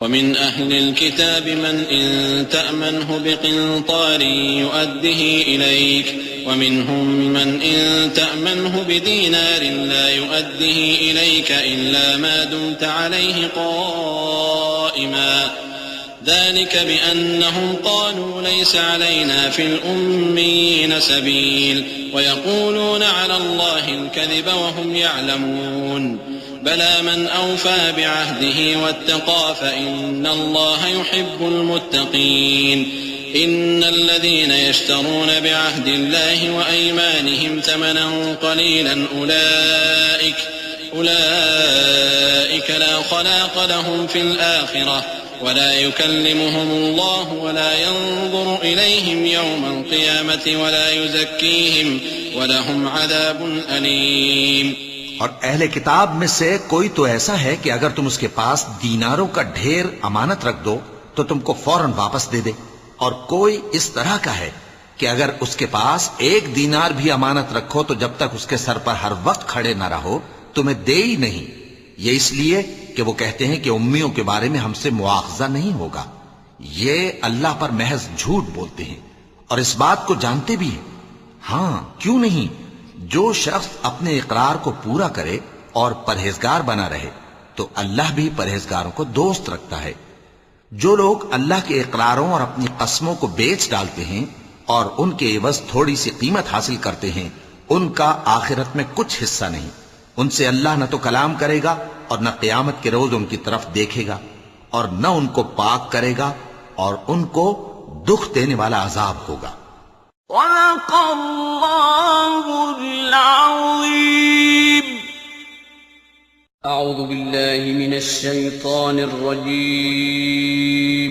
ومن أهل الكتاب من إن تأمنه بقنطار يؤده إليك ومنهم من إن تأمنه بدينار لا يؤده إليك إلا ما دمت عليه قائما ذلك بأنهم قالوا ليس علينا في الأميين سبيل ويقولون على الله الكذب وهم يعلمون بلى من أوفى بعهده واتقى فإن الله يحب المتقين إن الذين يشترون بعهد الله وأيمانهم ثمنا قليلا أولئك لا خلاق لهم في الآخرة ولا يكلمهم الله ولا ينظر إليهم يوم القيامة ولا يزكيهم ولهم عذاب أليم۔ اور اہل کتاب میں سے کوئی تو ایسا ہے کہ اگر تم اس کے پاس دیناروں کا ڈھیر امانت رکھ دو تو تم کو فوراً واپس دے دے، اور کوئی اس طرح کا ہے کہ اگر اس کے پاس ایک دینار بھی امانت رکھو تو جب تک اس کے سر پر ہر وقت کھڑے نہ رہو تمہیں دے ہی نہیں۔ یہ اس لیے کہ وہ کہتے ہیں کہ امیوں کے بارے میں ہم سے مواخذہ نہیں ہوگا۔ یہ اللہ پر محض جھوٹ بولتے ہیں اور اس بات کو جانتے بھی ہیں۔ ہاں کیوں نہیں، جو شخص اپنے اقرار کو پورا کرے اور پرہیزگار بنا رہے تو اللہ بھی پرہیزگاروں کو دوست رکھتا ہے۔ جو لوگ اللہ کے اقراروں اور اپنی قسموں کو بیچ ڈالتے ہیں اور ان کے عوض تھوڑی سی قیمت حاصل کرتے ہیں، ان کا آخرت میں کچھ حصہ نہیں۔ ان سے اللہ نہ تو کلام کرے گا اور نہ قیامت کے روز ان کی طرف دیکھے گا، اور نہ ان کو پاک کرے گا، اور ان کو دکھ دینے والا عذاب ہوگا۔ صدق اللہ العظیم۔ اعوذ باللہ من الشیطان الرجیم۔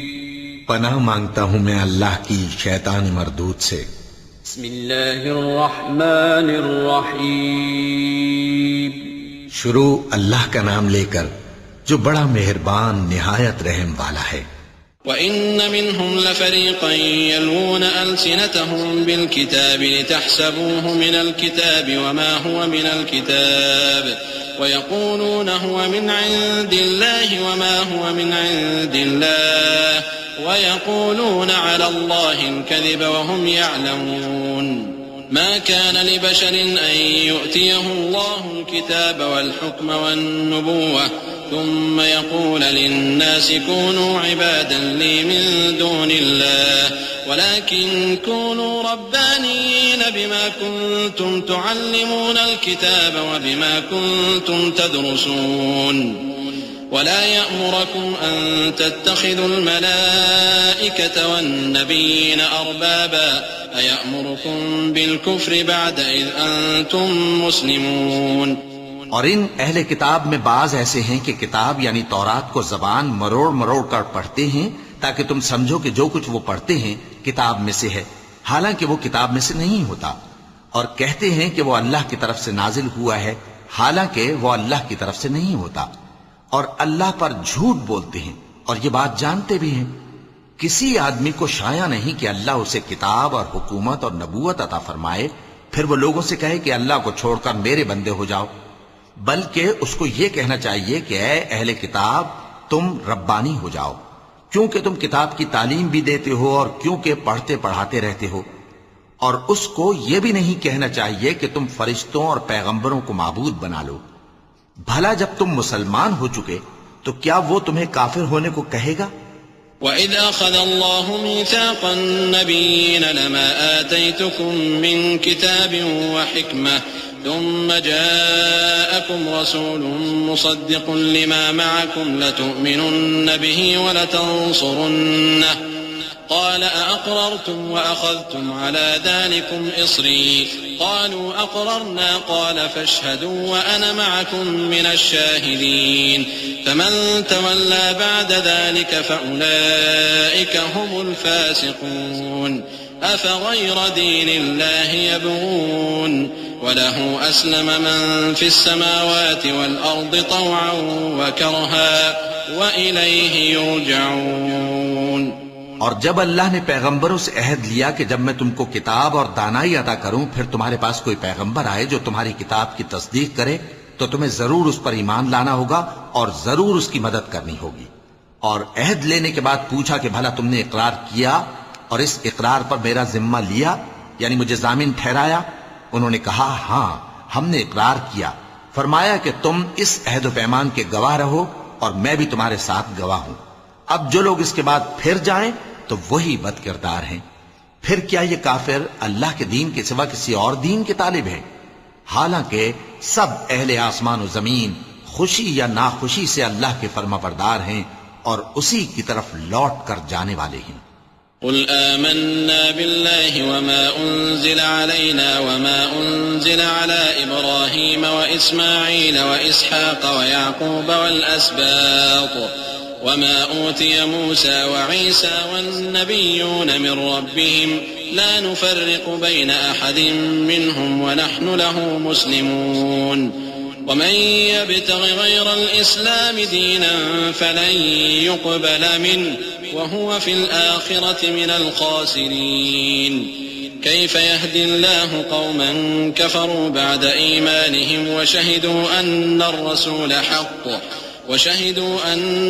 پناہ مانگتا ہوں میں اللہ کی شیطان مردود سے۔ بسم اللہ الرحمن الرحیم۔ شروع اللہ کا نام لے کر جو بڑا مہربان نہایت رحم والا ہے۔ وَإِنَّ مِنْهُمْ لَفَرِيقًا يَلْوُونَ أَلْسِنَتَهُمْ بِالْكِتَابِ لِتَحْسَبُوهُ مِنَ الْكِتَابِ وَمَا هُوَ مِنَ الْكِتَابِ وَيَقُولُونَ هُوَ مِنْ عِنْدِ اللَّهِ وَمَا هُوَ مِنْ عِنْدِ اللَّهِ وَيَقُولُونَ عَلَى اللَّهِ الْكَذِبَ وَهُمْ يَعْلَمُونَ ما كان لبشر أن يؤتيه الله الكتاب والحكم والنبوة ثم يقول للناس كونوا عبادا لي من دون الله ولكن كونوا ربانيين بما كنتم تعلمون الكتاب وبما كنتم تدرسون ولا يأمركم أن تتخذوا الملائكة والنبيين أربابا أيأمركم بالكفر بعد إذ أنتم مسلمون۔ اور ان اہل کتاب میں بعض ایسے ہیں کہ کتاب یعنی تورات کو زبان مروڑ مروڑ کر پڑھتے ہیں تاکہ تم سمجھو کہ جو کچھ وہ پڑھتے ہیں کتاب میں سے ہے، حالانکہ وہ کتاب میں سے نہیں ہوتا، اور کہتے ہیں کہ وہ اللہ کی طرف سے نازل ہوا ہے، حالانکہ وہ اللہ کی طرف سے نہیں ہوتا، اور اللہ پر جھوٹ بولتے ہیں اور یہ بات جانتے بھی ہیں۔ کسی آدمی کو شایع نہیں کہ اللہ اسے کتاب اور حکومت اور نبوت عطا فرمائے پھر وہ لوگوں سے کہے کہ اللہ کو چھوڑ کر میرے بندے ہو جاؤ، بلکہ اس کو یہ کہنا چاہیے کہ اے اہل کتاب تم ربانی ہو جاؤ، کیونکہ تم کتاب کی تعلیم بھی دیتے ہو اور کیونکہ پڑھتے پڑھاتے رہتے ہو، اور اس کو یہ بھی نہیں کہنا چاہیے کہ تم فرشتوں اور پیغمبروں کو معبود بنا لو۔ بھلا جب تم مسلمان ہو چکے تو کیا وہ تمہیں کافر ہونے کو کہے گا؟ وَإِذْ أَخَذَ اللَّهُ مِيثَاقَ النَّبِيِّينَ لَمَا آتَيْتُكُم مِّن كِتَابٍ وَحِكْمَةٍ ثُمَّ جَاءَكُمْ رَسُولٌ مُصَدِّقٌ لِّمَا مَعَكُمْ لَتُؤْمِنُنَّ بِهِ وَلَتَنصُرُنَّهُ قال أأقررتم وأخذتم على ذلكم إصري قالوا أقررنا قال فاشهدوا وأنا معكم من الشاهدين فمن تولى بعد ذلك فأولئك هم الفاسقون أفغير دين الله يبغون وله أسلم من في السماوات والأرض طوعا وكرها وإليه يرجعون۔ اور جب اللہ نے پیغمبروں سے عہد لیا کہ جب میں تم کو کتاب اور دانائی عطا کروں پھر تمہارے پاس کوئی پیغمبر آئے جو تمہاری کتاب کی تصدیق کرے تو تمہیں ضرور اس پر ایمان لانا ہوگا اور ضرور اس کی مدد کرنی ہوگی۔ اور عہد لینے کے بعد پوچھا کہ بھلا تم نے اقرار کیا اور اس اقرار پر میرا ذمہ لیا، یعنی مجھے ضامن ٹھہرایا؟ انہوں نے کہا ہاں ہم نے اقرار کیا۔ فرمایا کہ تم اس عہد و پیمان کے گواہ رہو اور میں بھی تمہارے ساتھ گواہ ہوں۔ اب جو لوگ اس کے بعد پھر جائیں تو وہی بد کردار ہیں۔ پھر کیا یہ کافر اللہ کے دین کے سوا کسی اور دین کے طالب ہیں؟ حالانکہ سب اہل آسمان و زمین خوشی یا ناخوشی سے اللہ کے فرما بردار ہیں اور اسی کی طرف لوٹ کر جانے والے ہیں۔ قل آمنا بالله وما أنزل علينا وما أنزل على إبراهيم وإسماعيل وإسحاق ويعقوب والأسباط وما أوتي موسى وعيسى والنبيون من ربهم لا نفرق بين أحد منهم ونحن له مسلمون ومن يبتغ غير الإسلام دينا فلن يقبل منه وهو في الآخرة من الخاسرين كيف يهدي الله قوما كفروا بعد إيمانهم وشهدوا أن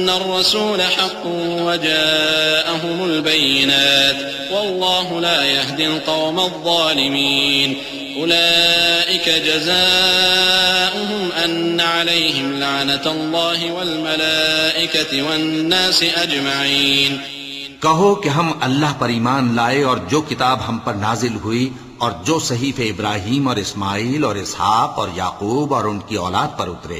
الرسول حق وجاءهم البينات والله لا يهدي القوم الظالمين أولئك جزاؤهم أن عليهم لعنة الله والملائكة والناس أجمعين۔ کہو کہ ہم اللہ پر ایمان لائے اور جو کتاب ہم پر نازل ہوئی اور جو صحیفے ابراہیم اور اسماعیل اور اسحاق اور یعقوب اور ان کی اولاد پر اترے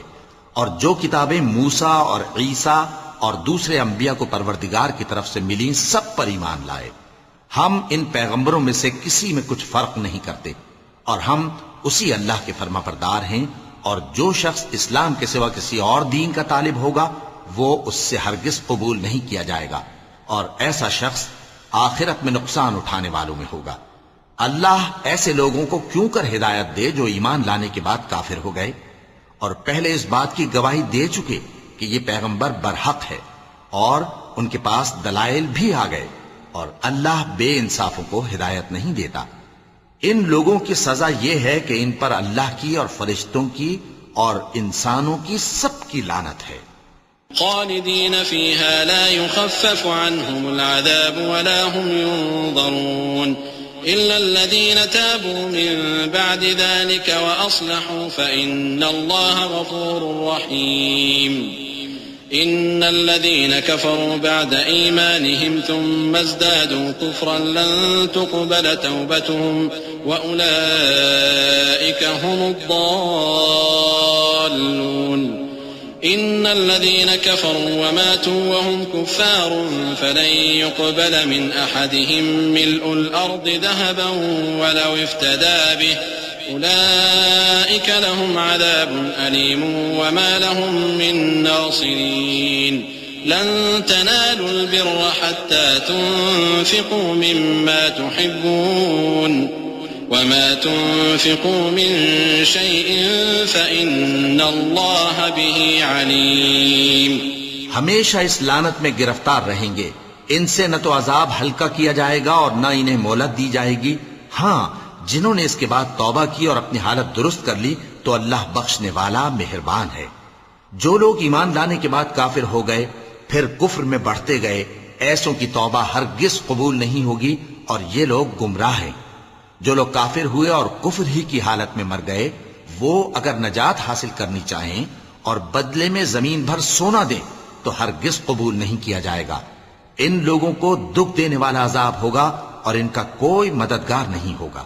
اور جو کتابیں موسیٰ اور عیسیٰ اور دوسرے انبیاء کو پروردگار کی طرف سے ملیں سب پر ایمان لائے۔ ہم ان پیغمبروں میں سے کسی میں کچھ فرق نہیں کرتے اور ہم اسی اللہ کے فرما بردار ہیں، اور جو شخص اسلام کے سوا کسی اور دین کا طالب ہوگا وہ اس سے ہرگز قبول نہیں کیا جائے گا، اور ایسا شخص آخرت میں نقصان اٹھانے والوں میں ہوگا۔ اللہ ایسے لوگوں کو کیوں کر ہدایت دے جو ایمان لانے کے بعد کافر ہو گئے اور پہلے اس بات کی گواہی دے چکے کہ یہ پیغمبر برحق ہے اور ان کے پاس دلائل بھی آ گئے، اور اللہ بے انصافوں کو ہدایت نہیں دیتا۔ ان لوگوں کی سزا یہ ہے کہ ان پر اللہ کی اور فرشتوں کی اور انسانوں کی سب کی لعنت ہے۔ خالدین فیہا لا یخفف عنہم العذاب ولا هم ينظرون إلا الذين تابوا من بعد ذلك وأصلحوا فإن الله غفور رحيم إن الذين كفروا بعد إيمانهم ثم ازدادوا كفرا لن تقبل توبتهم وأولئك هم الضالون إن الذين كفروا وماتوا وهم كفار فلن يقبل من أحدهم ملء الأرض ذهبا ولو افتدى به أولئك لهم عذاب أليم وما لهم من ناصرين لن تنالوا البر حتى تنفقوا مما تحبون وما تنفقوا من شيء فإن الله به عليم۔ ہمیشہ اس لعنت میں گرفتار رہیں گے، ان سے نہ تو عذاب ہلکا کیا جائے گا اور نہ انہیں مہلت دی جائے گی۔ ہاں جنہوں نے اس کے بعد توبہ کی اور اپنی حالت درست کر لی تو اللہ بخشنے والا مہربان ہے۔ جو لوگ ایمان لانے کے بعد کافر ہو گئے پھر کفر میں بڑھتے گئے، ایسوں کی توبہ ہرگز قبول نہیں ہوگی اور یہ لوگ گمراہ ہیں۔ جو لوگ کافر ہوئے اور کفر ہی کی حالت میں مر گئے، وہ اگر نجات حاصل کرنی چاہیں اور بدلے میں زمین بھر سونا دیں تو ہرگز قبول نہیں کیا جائے گا۔ ان لوگوں کو دکھ دینے والا عذاب ہوگا اور ان کا کوئی مددگار نہیں ہوگا۔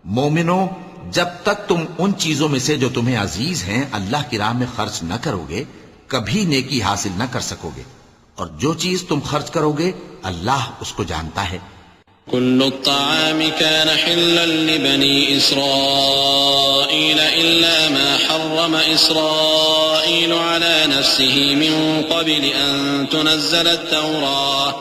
مومنوں، جب تک تم ان چیزوں میں سے جو تمہیں عزیز ہیں اللہ کی راہ میں خرچ نہ کرو گے، کبھی نیکی حاصل نہ کر سکو گے، اور جو چیز تم خرچ کرو گے اللہ اس کو جانتا ہے۔ كل الطعام كان حلا لبني إسرائيل إلا ما حرم إسرائيل على نفسه من قبل أن تنزل التوراة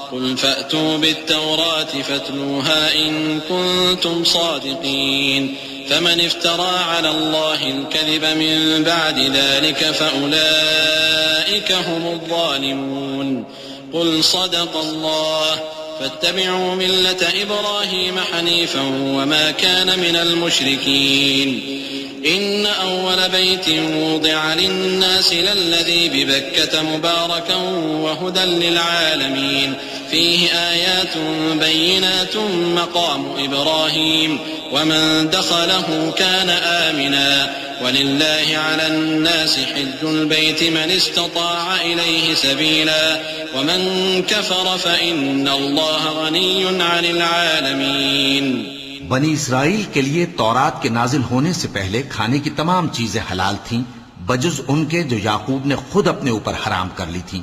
قل فأتوا بالتوراة فاتلوها إن كنتم صادقين فمن افترى على الله الكذب من بعد ذلك فأولئك هم الظالمون قل صدق الله فاتبعوا ملة إبراهيم حنيفا وما كان من المشركين إن أول بيت وضع للناس للذي ببكة مباركا وهدى للعالمين فيه آيات بينات مقام إبراهيم ومن دخله كان آمنا ولله على الناس حج البيت من استطاع إليه سبيلا ومن كفر فإن الله غني عن العالمين۔ بنی اسرائیل کے لیے تورات کے نازل ہونے سے پہلے کھانے کی تمام چیزیں حلال تھیں بجز ان کے جو یعقوب نے خود اپنے اوپر حرام کر لی تھیں۔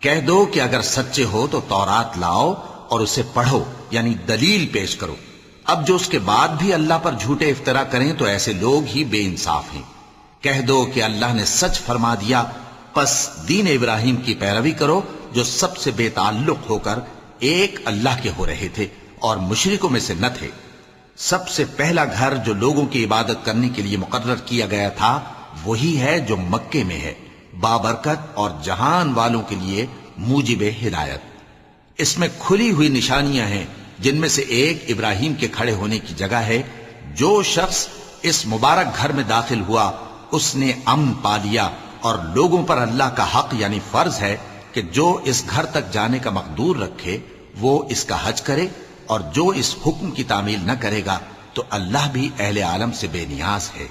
کہہ دو کہ اگر سچے ہو تو تورات لاؤ اور اسے پڑھو، یعنی دلیل پیش کرو۔ اب جو اس کے بعد بھی اللہ پر جھوٹے افطرا کریں تو ایسے لوگ ہی بے انصاف ہیں۔ کہہ دو کہ اللہ نے سچ فرما دیا، پس دین ابراہیم کی پیروی کرو جو سب سے بے تعلق ہو کر ایک اللہ کے ہو رہے تھے اور مشرکوں میں سے نہ تھے۔ سب سے پہلا گھر جو لوگوں کی عبادت کرنے کے لیے مقرر کیا گیا تھا وہی ہے جو مکے میں ہے، بابرکت اور جہان والوں کے لیے موجب ہدایت۔ اس میں کھلی ہوئی نشانیاں ہیں جن میں سے ایک ابراہیم کے کھڑے ہونے کی جگہ ہے۔ جو شخص اس مبارک گھر میں داخل ہوا اس نے امن پا لیا، اور لوگوں پر اللہ کا حق یعنی فرض ہے کہ جو اس گھر تک جانے کا مقدور رکھے وہ اس کا حج کرے، اور جو اس حکم کی تعمیل نہ کرے گا تو اللہ بھی اہل عالم سے بے نیاز ہے۔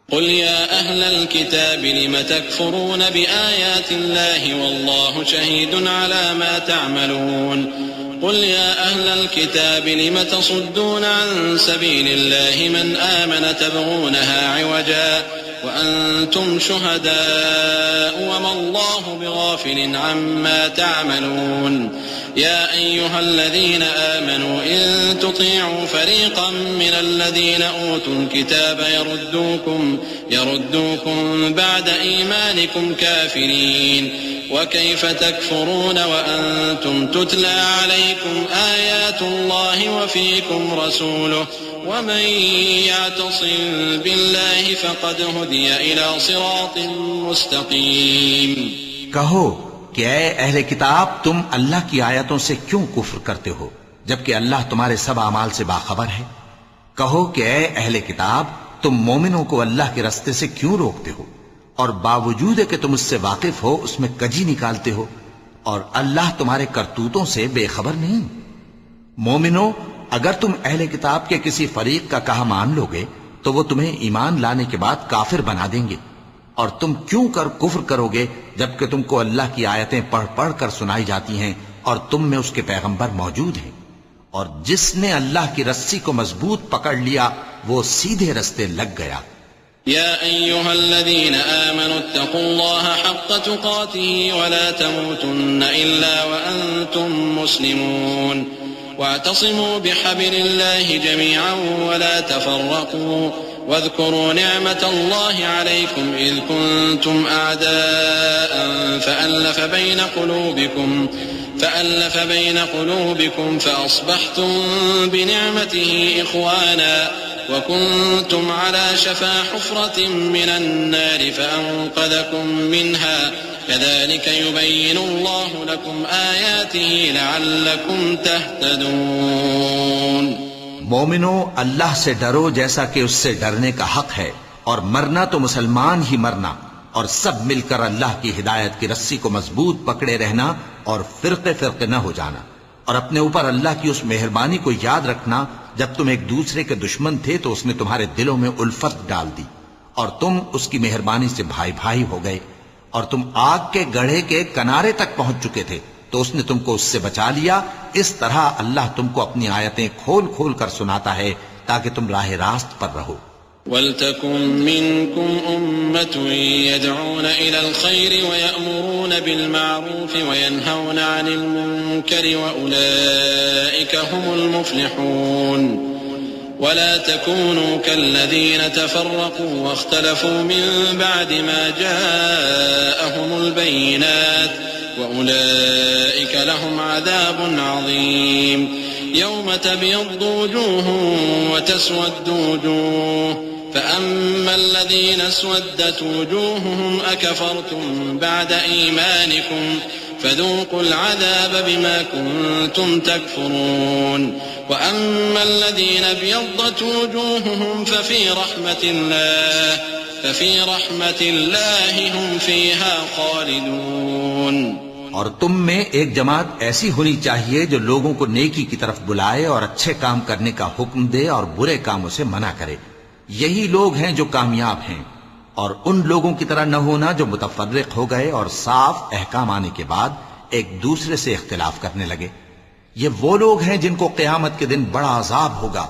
قل يا أهل الكتاب لم تكفرون بآيات الله والله شهيد على ما تعملون قل يا أهل الكتاب لم تصدون عن سبيل الله من آمن تبغونها عوجا وأنتم شهداء وما الله بغافل عما تعملون يا أيها الذين آمنوا إن تطيعوا فريقا من الذين أوتوا الكتاب يردوكم بعد إيمانكم كافرين وكيف تكفرون وأنتم تتلى عليكم آيات الله وفيكم رسوله ومن يعتصم بالله فقد هدي إلى صراط مستقيم۔ کہو کہ اے اہل کتاب تم اللہ کی آیتوں سے کیوں کفر کرتے ہو جبکہ اللہ تمہارے سب اعمال سے باخبر ہے؟ کہو کہ اے اہل کتاب تم مومنوں کو اللہ کے رستے سے کیوں روکتے ہو اور باوجود کہ تم اس سے واقف ہو اس میں کجی نکالتے ہو، اور اللہ تمہارے کرتوتوں سے بے خبر نہیں؟ مومنوں، اگر تم اہل کتاب کے کسی فریق کا کہا مان لو گے تو وہ تمہیں ایمان لانے کے بعد کافر بنا دیں گے، اور تم کیوں کر کفر کرو گے جبکہ تم کو اللہ کی آیتیں پڑھ پڑھ کر سنائی جاتی ہیں اور تم میں اس کے پیغمبر موجود ہیں؟ اور جس نے اللہ کی رسی کو مضبوط پکڑ لیا وہ سیدھے رستے لگ گیا۔ يا أيها الذين آمنوا اتقوا الله حق تقاته ولا تموتن إلا وأنتم مسلمون واعتصموا بحبل الله جميعا ولا تفرقوا واذكروا نعمة الله عليكم إذ كنتم أعداء فألف بين قلوبكم فأصبحتم بنعمته إخوانا وكنتم على شفا حفرة من النار فأنقذكم منها كذلك يبين الله لكم آياته لعلكم تهتدون۔ مومنو، اللہ سے ڈرو جیسا کہ اس سے ڈرنے کا حق ہے، اور مرنا تو مسلمان ہی مرنا، اور سب مل کر اللہ کی ہدایت کی رسی کو مضبوط پکڑے رہنا اور فرقے فرقے نہ ہو جانا، اور اپنے اوپر اللہ کی اس مہربانی کو یاد رکھنا جب تم ایک دوسرے کے دشمن تھے تو اس نے تمہارے دلوں میں الفت ڈال دی اور تم اس کی مہربانی سے بھائی بھائی ہو گئے، اور تم آگ کے گڑھے کے کنارے تک پہنچ چکے تھے تو اس نے تم کو اس سے بچا لیا۔ اس طرح اللہ تم کو اپنی آیتیں کھول کھول کر سناتا ہے تاکہ تم راہ راست پر رہو۔ وَلْتَكُن مِّنكُمْ أُمَّةٌ يَدْعُونَ إِلَى الْخَيْرِ وَيَأْمُرُونَ بِالْمَعْرُوفِ وَيَنْهَوْنَ عَنِ الْمُنكَرِ وَأُولَئِكَ هُمُ الْمُفْلِحُونَ ولا تكونوا كالذين تفرقوا واختلفوا من بعد ما جاءهم البينات وأولئك لهم عذاب عظيم يوم تبيض وجوه وتسود وجوه فأما الذين اسودت وجوههم أكفرتم بعد إيمانكم فذوقوا العذاب بما كنتم تكفرون وأما الذين ابيضت وجوههم ففي رحمة الله هم فيها خالدون۔ اور تم میں ایک جماعت ایسی ہونی چاہیے جو لوگوں کو نیکی کی طرف بلائے اور اچھے کام کرنے کا حکم دے اور برے کاموں سے منع کرے، یہی لوگ ہیں جو کامیاب ہیں۔ اور ان لوگوں کی طرح نہ ہونا جو متفرق ہو گئے اور صاف احکام آنے کے بعد ایک دوسرے سے اختلاف کرنے لگے۔ یہ وہ لوگ ہیں جن کو قیامت کے دن بڑا عذاب ہوگا،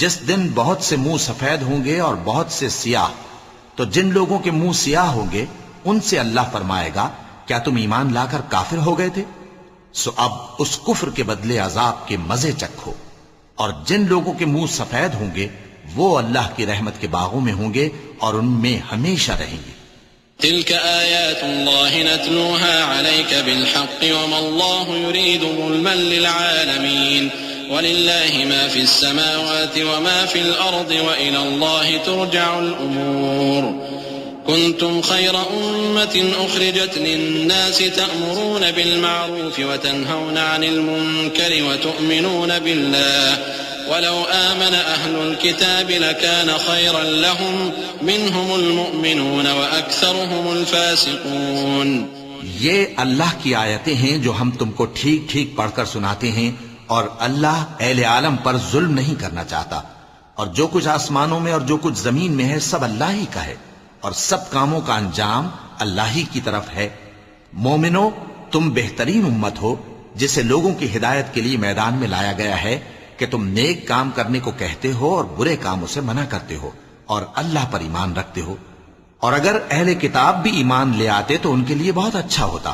جس دن بہت سے منہ سفید ہوں گے اور بہت سے سیاہ۔ تو جن لوگوں کے منہ سیاہ ہوں گے ان سے اللہ فرمائے گا کیا تم ایمان لا کر کافر ہو گئے تھے؟ سو اب اس کفر کے بدلے عذاب کے مزے چکھو۔ اور جن لوگوں کے منہ سفید ہوں گے وہ اللہ کی رحمت کے باغوں میں ہوں گے اور ان میں ہمیشہ رہیں گے۔ تلك آيات الله نتلوها عليك بالحق وما الله يريد ظلما للعالمين ولله ما في السماوات وما في الأرض وإلى الله ترجع الأمور كنتم خير أمة أخرجت للناس تأمرون بالمعروف وتنهون عن المنكر وتؤمنون بالله ولو آمن أهل الكتاب لكان خيرا لهم منهم المؤمنون وأكثرهم الفاسقون۔ یہ اللہ کی آیتیں ہیں جو ہم تم کو ٹھیک ٹھیک پڑھ کر سناتے ہیں، اور اللہ اہل عالم پر ظلم نہیں کرنا چاہتا، اور جو کچھ آسمانوں میں اور جو کچھ زمین میں ہے سب اللہ ہی کا ہے، اور سب کاموں کا انجام اللہ ہی کی طرف ہے۔ مومنو، تم بہترین امت ہو جسے لوگوں کی ہدایت کے لیے میدان میں لایا گیا ہے کہ تم نیک کام کرنے کو کہتے ہو اور برے کاموں سے منع کرتے ہو اور اللہ پر ایمان رکھتے ہو۔ اور اگر اہل کتاب بھی ایمان لے آتے تو ان کے لیے بہت اچھا ہوتا،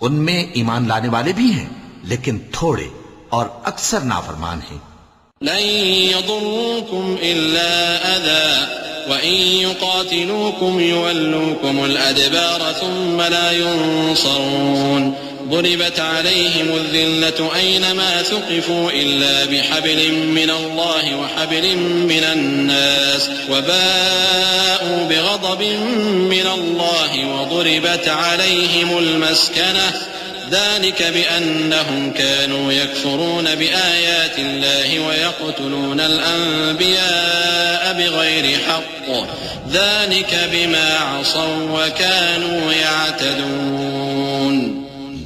ان میں ایمان لانے والے بھی ہیں لیکن تھوڑے اور اکثر نافرمان ہیں۔ لن يضروكم إلا أذى وإن يقاتلوكم يولوكم الأدبار ثم لا ينصرون ضربت عليهم الذلة أينما ثقفوا إلا بحبل من الله وحبل من الناس وباءوا بغضب من الله وضربت عليهم المسكنة ذلك بأنهم كانوا يكفرون بآيات الله ويقتلون الأنبياء بغير حق ذلك بما عصوا وكانوا يعتدون۔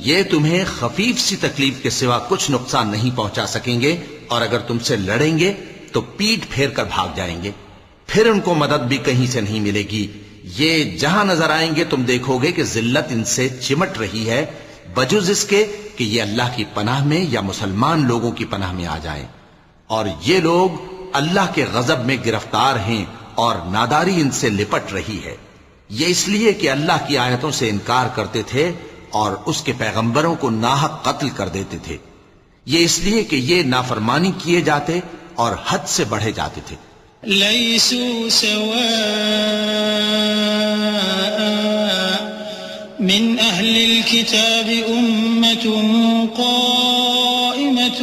یہ تمہیں خفیف سی تکلیف کے سوا کچھ نقصان نہیں پہنچا سکیں گے، اور اگر تم سے لڑیں گے تو پیٹ پھیر کر بھاگ جائیں گے، پھر ان کو مدد بھی کہیں سے نہیں ملے گی۔ یہ جہاں نظر آئیں گے تم دیکھو گے کہ ذلت ان سے چمٹ رہی ہے، بجز اس کے کہ یہ اللہ کی پناہ میں یا مسلمان لوگوں کی پناہ میں آ جائیں۔ اور یہ لوگ اللہ کے غضب میں گرفتار ہیں اور ناداری ان سے لپٹ رہی ہے۔ یہ اس لیے کہ اللہ کی آیتوں سے انکار کرتے تھے اور اس کے پیغمبروں کو ناحق قتل کر دیتے تھے، یہ اس لیے کہ یہ نافرمانی کیے جاتے اور حد سے بڑھے جاتے تھے۔ ليسوا سواء من أهل الكتاب أمة قائمة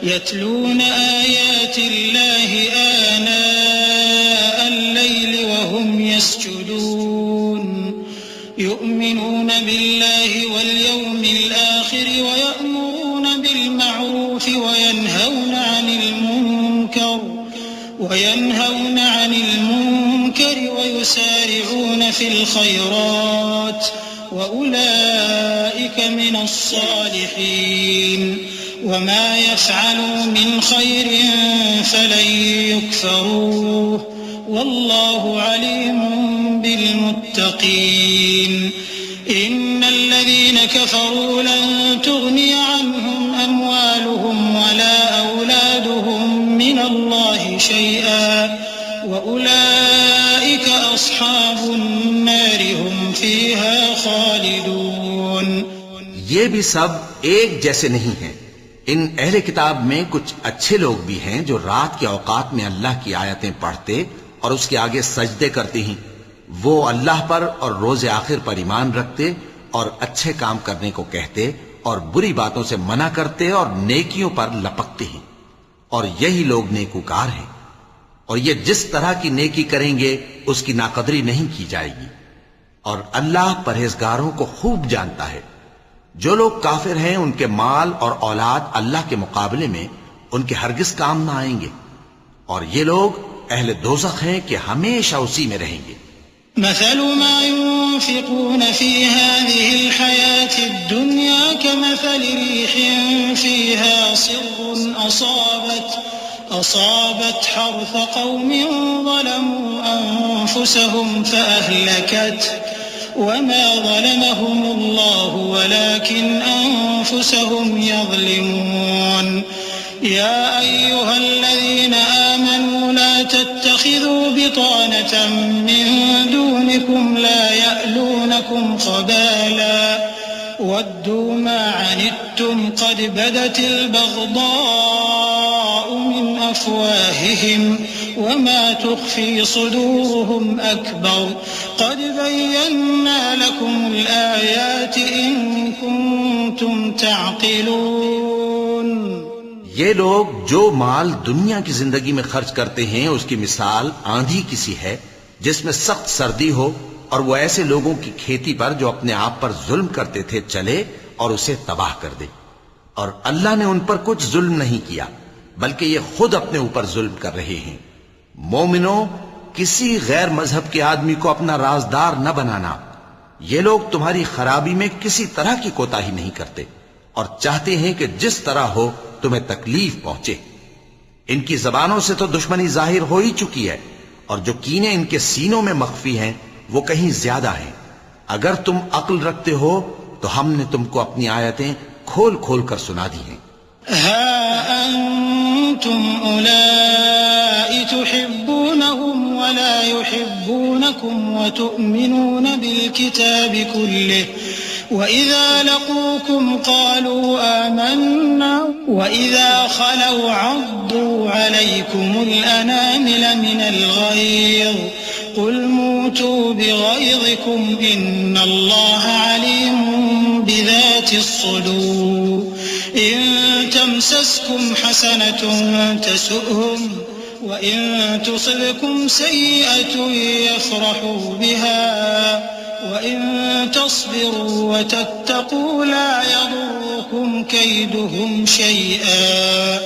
يتلون آيات الله آناء الليل وهم يسجدون يؤمنون بالله واليوم الآخر ويأمرون بالمعروف وينهون عن المنكر في الخيرات وأولئك من الصالحين وما يفعلوا من خير فلن يكفروه والله عليم بالمتقين إن الذين كفروا لن تغني عنهم أموالهم ولا أولادهم من الله شيئا وأولئك أصحاب النار هم فيها خالدون. یہ بھی سب ایک جیسے نہیں ہیں. ان اہل کتاب میں کچھ اچھے لوگ بھی ہیں جو رات کے اوقات میں اللہ کی آیتیں پڑھتے اور اس کے آگے سجدے کرتے ہیں. وہ اللہ پر اور روز آخر پر ایمان رکھتے اور اچھے کام کرنے کو کہتے اور بری باتوں سے منع کرتے اور نیکیوں پر لپکتے ہیں اور یہی لوگ نیکوکار ہیں. اور یہ جس طرح کی نیکی کریں گے اس کی ناقدری نہیں کی جائے گی اور اللہ پرہیزگاروں کو خوب جانتا ہے. جو لوگ کافر ہیں ان کے مال اور اولاد اللہ کے مقابلے میں ان کے ہرگز کام نہ آئیں گے اور یہ لوگ اہل دوزخ ہیں کہ ہمیشہ اسی میں رہیں گے. مثل ما ينفقون في هذه الحياة الدنيا كمثل ريح فيها صر أصابت حرث قوم ظلموا أنفسهم فأهلكته وما ظلمهم الله ولكن أنفسهم يظلمون. يا أيها الذين آمنوا لا تتخذوا بطانة من دونكم لا يألونكم خبالا ودوا ما عنتم قد بدت البغضاء من أفواههم وما تخفي صدورهم أكبر قد بينا لكم الآيات إن كنتم تعقلون. یہ لوگ جو مال دنیا کی زندگی میں خرچ کرتے ہیں اس کی مثال آندھی کسی ہے جس میں سخت سردی ہو اور وہ ایسے لوگوں کی کھیتی پر جو اپنے آپ پر ظلم کرتے تھے چلے اور اسے تباہ کر دے. اور اللہ نے ان پر کچھ ظلم نہیں کیا بلکہ یہ خود اپنے اوپر ظلم کر رہے ہیں. مومنوں، کسی غیر مذہب کے آدمی کو اپنا رازدار نہ بنانا. یہ لوگ تمہاری خرابی میں کسی طرح کی کوتاہی نہیں کرتے اور چاہتے ہیں کہ جس طرح ہو تمہیں تکلیف پہنچے. ان کی زبانوں سے تو دشمنی ظاہر ہو ہی چکی ہے اور جو کینے ان کے سینوں میں مخفی ہیں وہ کہیں زیادہ ہیں. اگر تم عقل رکھتے ہو تو ہم نے تم کو اپنی آیتیں کھول کھول کر سنا دی ہیں. ها أنتم أولئك تحبونهم ولا يحبونكم وتؤمنون بالكتاب كله وإذا لقوكم قالوا آمنا وإذا خلوا عضوا عليكم الأنامل من الغيظ قل موتوا بغيظكم إن الله عليم بذات الصدور. إن تمسسكم حسنة تسؤهم وإن تصبكم سيئة يفرحوا بها وإن تصبروا وتتقوا لا يضركم كيدهم شيئا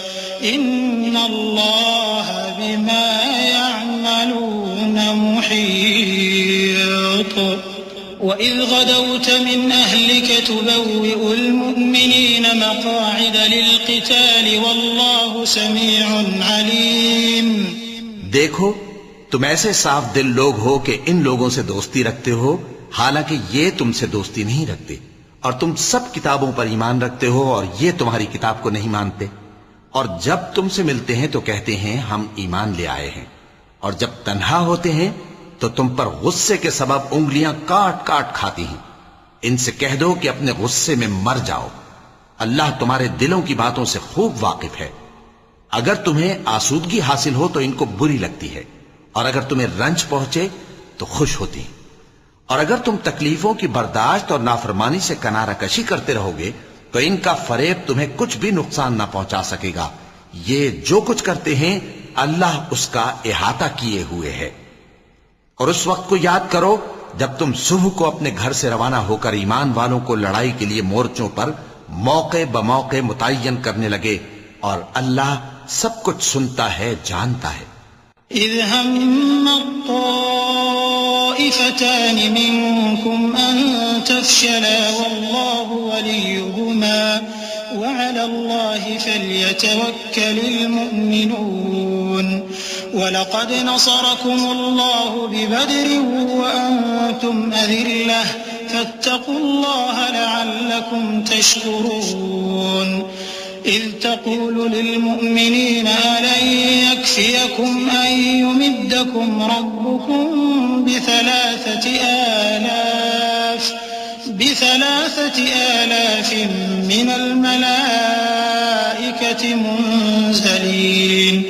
إن الله بما يعملون محيط. وإذ غدوت من أهلك تبوئ المؤمنين مقاعد للقتال والله سميع عليم. دیکھو تم ایسے صاف دل لوگ ہو کہ ان لوگوں سے دوستی رکھتے ہو حالانکہ یہ تم سے دوستی نہیں رکھتے اور تم سب کتابوں پر ایمان رکھتے ہو اور یہ تمہاری کتاب کو نہیں مانتے. اور جب تم سے ملتے ہیں تو کہتے ہیں ہم ایمان لے آئے ہیں اور جب تنہا ہوتے ہیں تو تم پر غصے کے سبب انگلیاں کاٹ کاٹ کھاتی ہیں. ان سے کہہ دو کہ اپنے غصے میں مر جاؤ. اللہ تمہارے دلوں کی باتوں سے خوب واقف ہے. اگر تمہیں آسودگی حاصل ہو تو ان کو بری لگتی ہے اور اگر تمہیں رنج پہنچے تو خوش ہوتی ہیں. اور اگر تم تکلیفوں کی برداشت اور نافرمانی سے کنارہ کشی کرتے رہو گے تو ان کا فریب تمہیں کچھ بھی نقصان نہ پہنچا سکے گا. یہ جو کچھ کرتے ہیں اللہ اس کا احاطہ کیے ہوئے ہے. اور اس وقت کو یاد کرو جب تم صبح کو اپنے گھر سے روانہ ہو کر ایمان والوں کو لڑائی کے لیے مورچوں پر موقع بموقع متعین کرنے لگے اور اللہ سب کچھ سنتا ہے، جانتا ہے. إذ هم طائفتان منكم أن تفشلا والله وليهما وعلى الله فليتوكل المؤمنون ولقد نصركم الله ببدر وأنتم أذلة فاتقوا الله لعلكم تشكرون إذ تقول للمؤمنين ألن يكفيكم أن يمدكم ربكم بثلاثة آلاف من الملائكة منزلين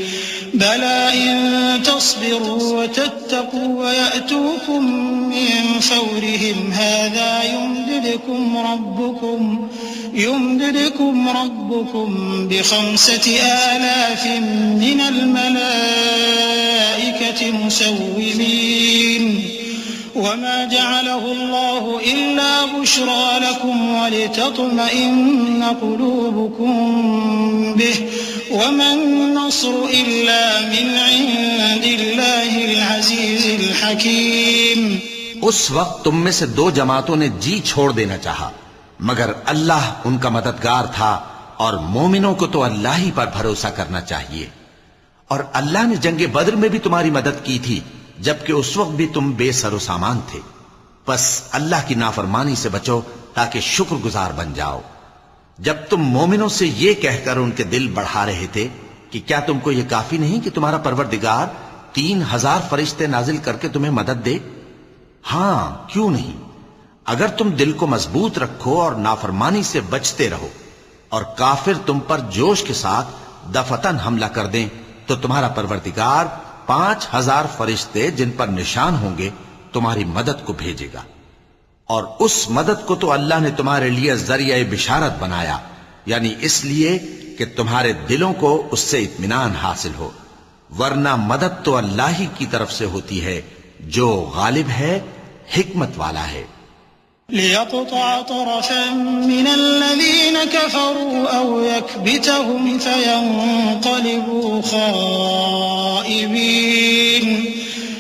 بلى إن تصبروا وتتقوا ويأتوكم من فورهم هذا يمددكم ربكم ب5,000 من الملائكة مسومين وما جعله الله إلا بشرى لكم ولتطمئن قلوبكم به وما النصر إلا من عند الله العزيز الحكيم. اس وقت تم میں سے 2 جماعتوں نے جی چھوڑ دینا چاہا مگر اللہ ان کا مددگار تھا اور مومنوں کو تو اللہ ہی پر بھروسہ کرنا چاہیے. اور اللہ نے جنگ بدر میں بھی تمہاری مدد کی تھی جبکہ اس وقت بھی تم بے سر و سامان تھے. بس اللہ کی نافرمانی سے بچو تاکہ شکر گزار بن جاؤ. جب تم مومنوں سے یہ کہہ کر ان کے دل بڑھا رہے تھے کہ کیا تم کو یہ کافی نہیں کہ تمہارا پروردگار 3,000 فرشتے نازل کر کے تمہیں مدد دے؟ ہاں کیوں نہیں. اگر تم دل کو مضبوط رکھو اور نافرمانی سے بچتے رہو اور کافر تم پر جوش کے ساتھ دفتن حملہ کر دیں تو تمہارا پروردگار 5,000 فرشتے جن پر نشان ہوں گے تمہاری مدد کو بھیجے گا. اور اس مدد کو تو اللہ نے تمہارے لیے ذریعہ بشارت بنایا، یعنی اس لیے کہ تمہارے دلوں کو اس سے اطمینان حاصل ہو، ورنہ مدد تو اللہ ہی کی طرف سے ہوتی ہے جو غالب ہے، حکمت والا ہے. ليقطع طرفا من الذين كفروا أو يكبتهم فينقلبوا خائبين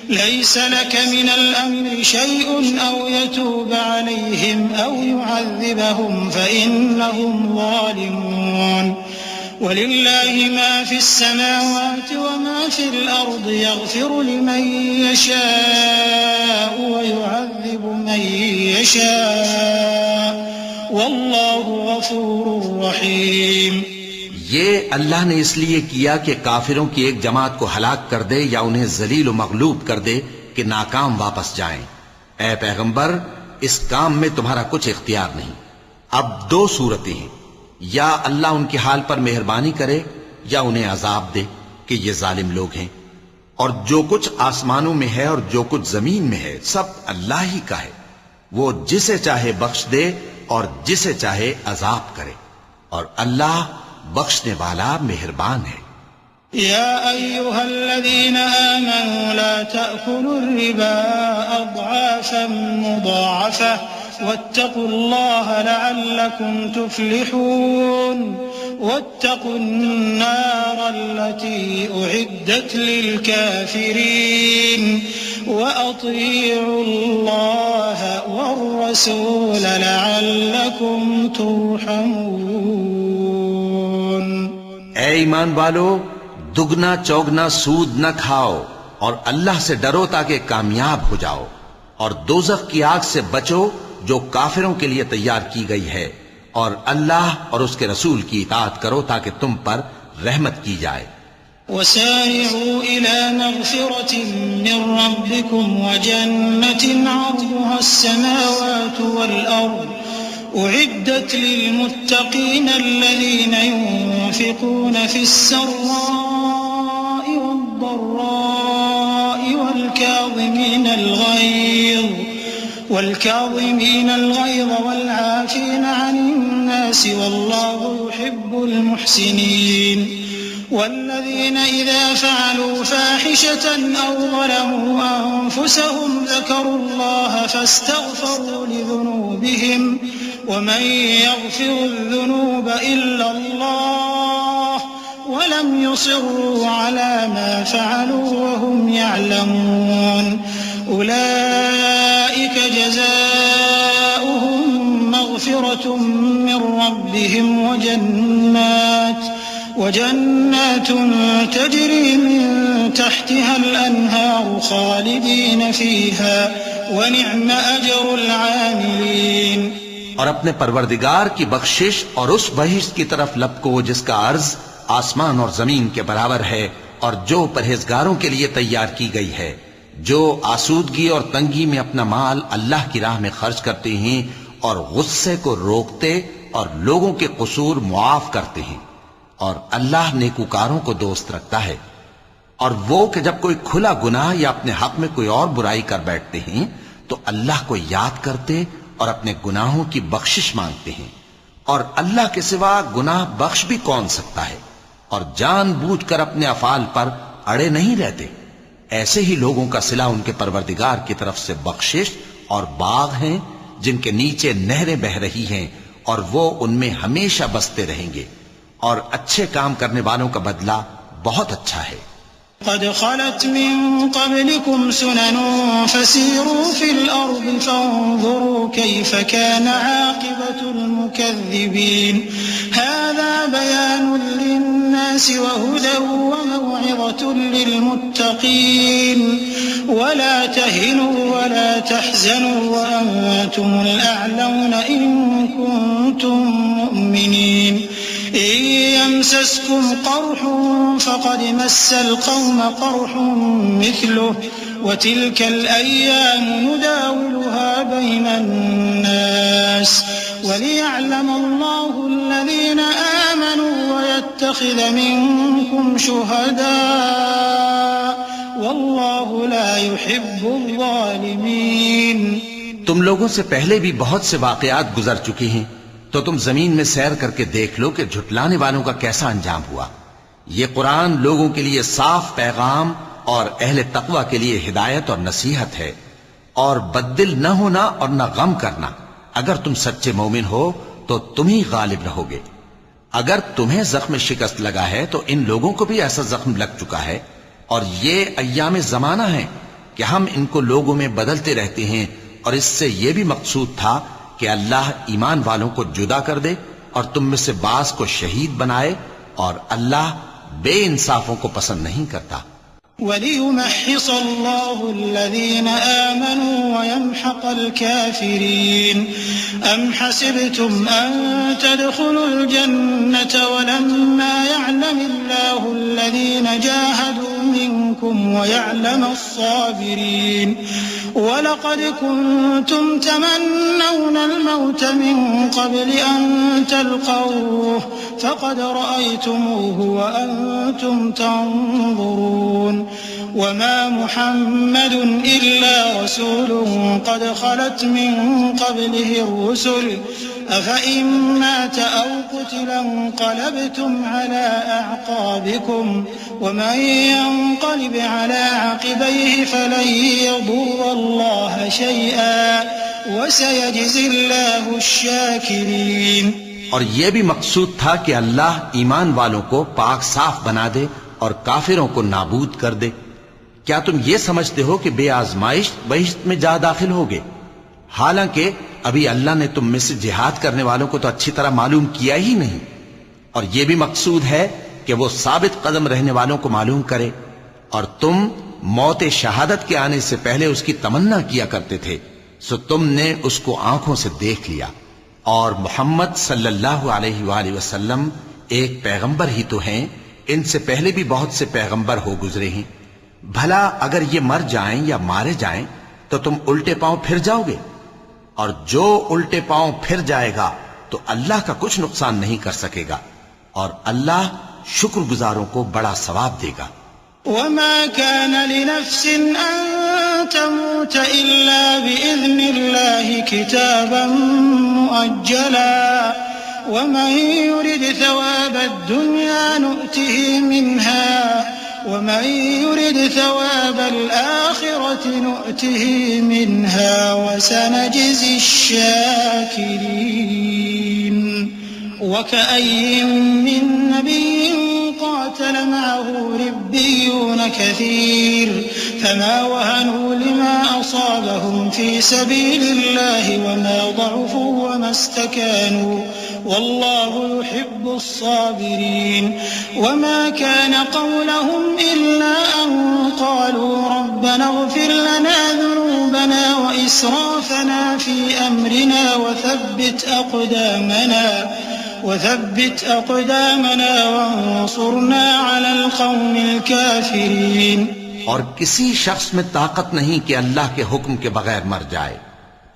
ليس لك من الأمر شيء أو يتوب عليهم أو يعذبهم فإنهم ظالمون ولله ما في السماوات وما في الأرض يغفر لمن يشاء ويعذب من يشاء والله غفور رحيم. یہ اللہ نے اس لیے کیا کہ کافروں کی ایک جماعت کو ہلاک کر دے یا انہیں ذلیل و مغلوب کر دے کہ ناکام واپس جائیں. اے پیغمبر اس کام میں تمہارا کچھ اختیار نہیں. اب 2 صورتیں ہیں، یا اللہ ان کے حال پر مہربانی کرے یا انہیں عذاب دے کہ یہ ظالم لوگ ہیں. اور جو کچھ آسمانوں میں ہے اور جو کچھ زمین میں ہے سب اللہ ہی کا ہے. وہ جسے چاہے بخش دے اور جسے چاہے عذاب کرے، اور اللہ بخشنے والا مہربان ہے. يا أيها الذين آمنوا لا تأكلوا الربا أضعافا مضاعفة واتقوا الله لعلكم تفلحون واتقوا النار التي أعدت للكافرين وأطيعوا الله والرسول لعلكم ترحمون. اے ایمان والو، دگنا چوگنا سود نہ کھاؤ اور اللہ سے ڈرو تاکہ کامیاب ہو جاؤ، اور دوزخ کی آگ سے بچو جو کافروں کے لیے تیار کی گئی ہے، اور اللہ اور اس کے رسول کی اطاعت کرو تاکہ تم پر رحمت کی جائے. وسارعوا إلى مغفرة من ربكم وجنة عرضها السماوات والأرض أعدت للمتقين الذين ينفقون في السراء والضراء والكاظمين الغيظ والعافين عن الناس والله يحب المحسنين. والذين إذا فعلوا فاحشة أو ظلموا أنفسهم ذكروا الله فاستغفروا لذنوبهم ومن يغفر الذنوب إلا الله ولم يصروا على ما فعلوا وهم يعلمون أولئك جزاؤهم مغفرة من ربهم وجنات تجري من تحتها الأنهار خالدين فيها ونعم أجر العاملين۔ اور اپنے پروردگار کی بخشش اور اس بہشت کی طرف لپکو جس کا عرض آسمان اور زمین کے برابر ہے، اور جو پرہیزگاروں کے لیے تیار کی گئی ہے، جو آسودگی اور تنگی میں اپنا مال اللہ کی راہ میں خرچ کرتے ہیں اور غصے کو روکتے اور لوگوں کے قصور معاف کرتے ہیں، اور اللہ نیکوکاروں کو دوست رکھتا ہے۔ اور وہ کہ جب کوئی کھلا گناہ یا اپنے حق میں کوئی اور برائی کر بیٹھتے ہیں تو اللہ کو یاد کرتے اور اپنے گناہوں کی بخشش مانگتے ہیں، اور اللہ کے سوا گناہ بخش بھی کون سکتا ہے، اور جان بوجھ کر اپنے افعال پر اڑے نہیں رہتے۔ ایسے ہی لوگوں کا صلہ ان کے پروردگار کی طرف سے بخشش اور باغ ہیں جن کے نیچے نہریں بہ رہی ہیں، اور وہ ان میں ہمیشہ بستے رہیں گے، اور اچھے کام کرنے والوں کا بدلہ بہت اچھا ہے۔ قد خلت من قبلكم سنن فسيروا في الأرض فانظروا كيف كان عاقبة المكذبين هذا بيان للناس وهدى وموعظة للمتقين ولا تهنوا ولا تحزنوا وأنتم الأعلون إن كنتم مؤمنين إن يمسسكم قرح فقد مس القوم قرح مثله وتلك الأيام نداولها بين الناس وليعلم الله الذين آمنوا ويتخذ منكم شهداء والله لا يحب الظالمين۔ تم لوگوں سے پہلے بھی بہت سے واقعات گزر چکے ہیں، تو تم زمین میں سیر کر کے دیکھ لو کہ جھٹلانے والوں کا کیسا انجام ہوا۔ یہ قرآن لوگوں کے لیے صاف پیغام اور اہل تقوی کے لیے ہدایت اور نصیحت ہے، اور بددل نہ ہونا اور نہ غم کرنا۔ اگر تم سچے مومن ہو تو تم ہی غالب رہو گے۔ اگر تمہیں زخم شکست لگا ہے تو ان لوگوں کو بھی ایسا زخم لگ چکا ہے، اور یہ ایام زمانہ ہے کہ ہم ان کو لوگوں میں بدلتے رہتے ہیں، اور اس سے یہ بھی مقصود تھا کہ اللہ ایمان والوں کو جدا کر دے اور تم میں سے بعض کو شہید بنائے، اور اللہ بے انصافوں کو پسند نہیں کرتا۔ وَلِيُمَحِّصَ اللَّهُ الَّذِينَ آمَنُوا وَيَمْحَقَ الْكَافِرِينَ أَمْ حَسِبْتُمْ أَن تَدْخُلُوا الْجَنَّةَ وَلَمَّا يَعْلَمِ اللَّهُ الَّذِينَ جَاهَدُوا مِنكُمْ وَيَعْلَمَ الصَّابِرِينَ وَلَقَدْ كُنتُمْ تَمَنَّوْنَ الْمَوْتَ مِن قَبْلِ أَن تَلْقَوْهُ فَقَدْ رَأَيْتُمُوهُ وَأَنتُمْ تَنظُرُونَ وَمَا مُحَمَّدٌ إِلَّا رَسُولٌ قَدْ خَلَتْ مِن قَبْلِهِ الرُّسُلُ أَفَإِن مَّاتَ أَوْ قُتِلَ انقَلَبْتُمْ عَلَىٰ أَعْقَابِكُمْ وَمَن يَنقَلِبْ عَلَىٰ عَقِبَيْهِ فَلَن يَضُرَّ اللَّهَ شَيْئًا وَسَيَجْزِي اللَّهُ الشَّاكِرِينَ۔ اور یہ بھی مقصود تھا کہ اللہ ایمان والوں کو پاک صاف بنا دے اور کافروں کو نابود کر دے۔ کیا تم یہ سمجھتے ہو کہ بے آزمائش بہشت میں جا داخل ہوگے؟ حالانکہ ابھی اللہ نے تم میں سے جہاد کرنے والوں کو تو اچھی طرح معلوم کیا ہی نہیں، اور یہ بھی مقصود ہے کہ وہ ثابت قدم رہنے والوں کو معلوم کرے، اور تم موت شہادت کے آنے سے پہلے اس کی تمنا کیا کرتے تھے، سو تم نے اس کو آنکھوں سے دیکھ لیا۔ اور محمد صلی اللہ علیہ وآلہ وسلم ایک پیغمبر ہی تو ہیں، ان سے پہلے بھی بہت سے پیغمبر ہو گزرے ہیں۔ بھلا اگر یہ مر جائیں یا مارے جائیں تو تم الٹے پاؤں پھر جاؤ گے؟ اور جو الٹے پاؤں پھر جائے گا تو اللہ کا کچھ نقصان نہیں کر سکے گا، اور اللہ شکر گزاروں کو بڑا ثواب دے گا۔ وَمَا كَانَ لِنَفْسٍ أَن تَمُوتَ إِلَّا بِإِذْنِ اللَّهِ كِتَابًا مُؤَجَّلًا وَمَن يُرِدْ ثَوَابَ الدُّنْيَا نُؤْتِهِ مِنْهَا وَمَن يُرِدْ ثَوَابَ الْآخِرَةِ نُؤْتِهِ مِنْهَا وَسَنَجْزِي الشَّاكِرِينَ۔ وَكَأَيٍّن مِّن نَّبِيٍّ قَاتَلَ وقاتل معه ربيون كثير فما وهنوا لما أصابهم في سبيل الله وما ضعفوا وما استكانوا والله يحب الصابرين وما كان قولهم إلا أن قالوا ربنا اغفر لنا ذنوبنا وإسرافنا في أمرنا وثبت أقدامنا وانصرنا على القوم الكافرين. اور کسی شخص میں طاقت نہیں کہ اللہ کے حکم کے بغیر مر جائے.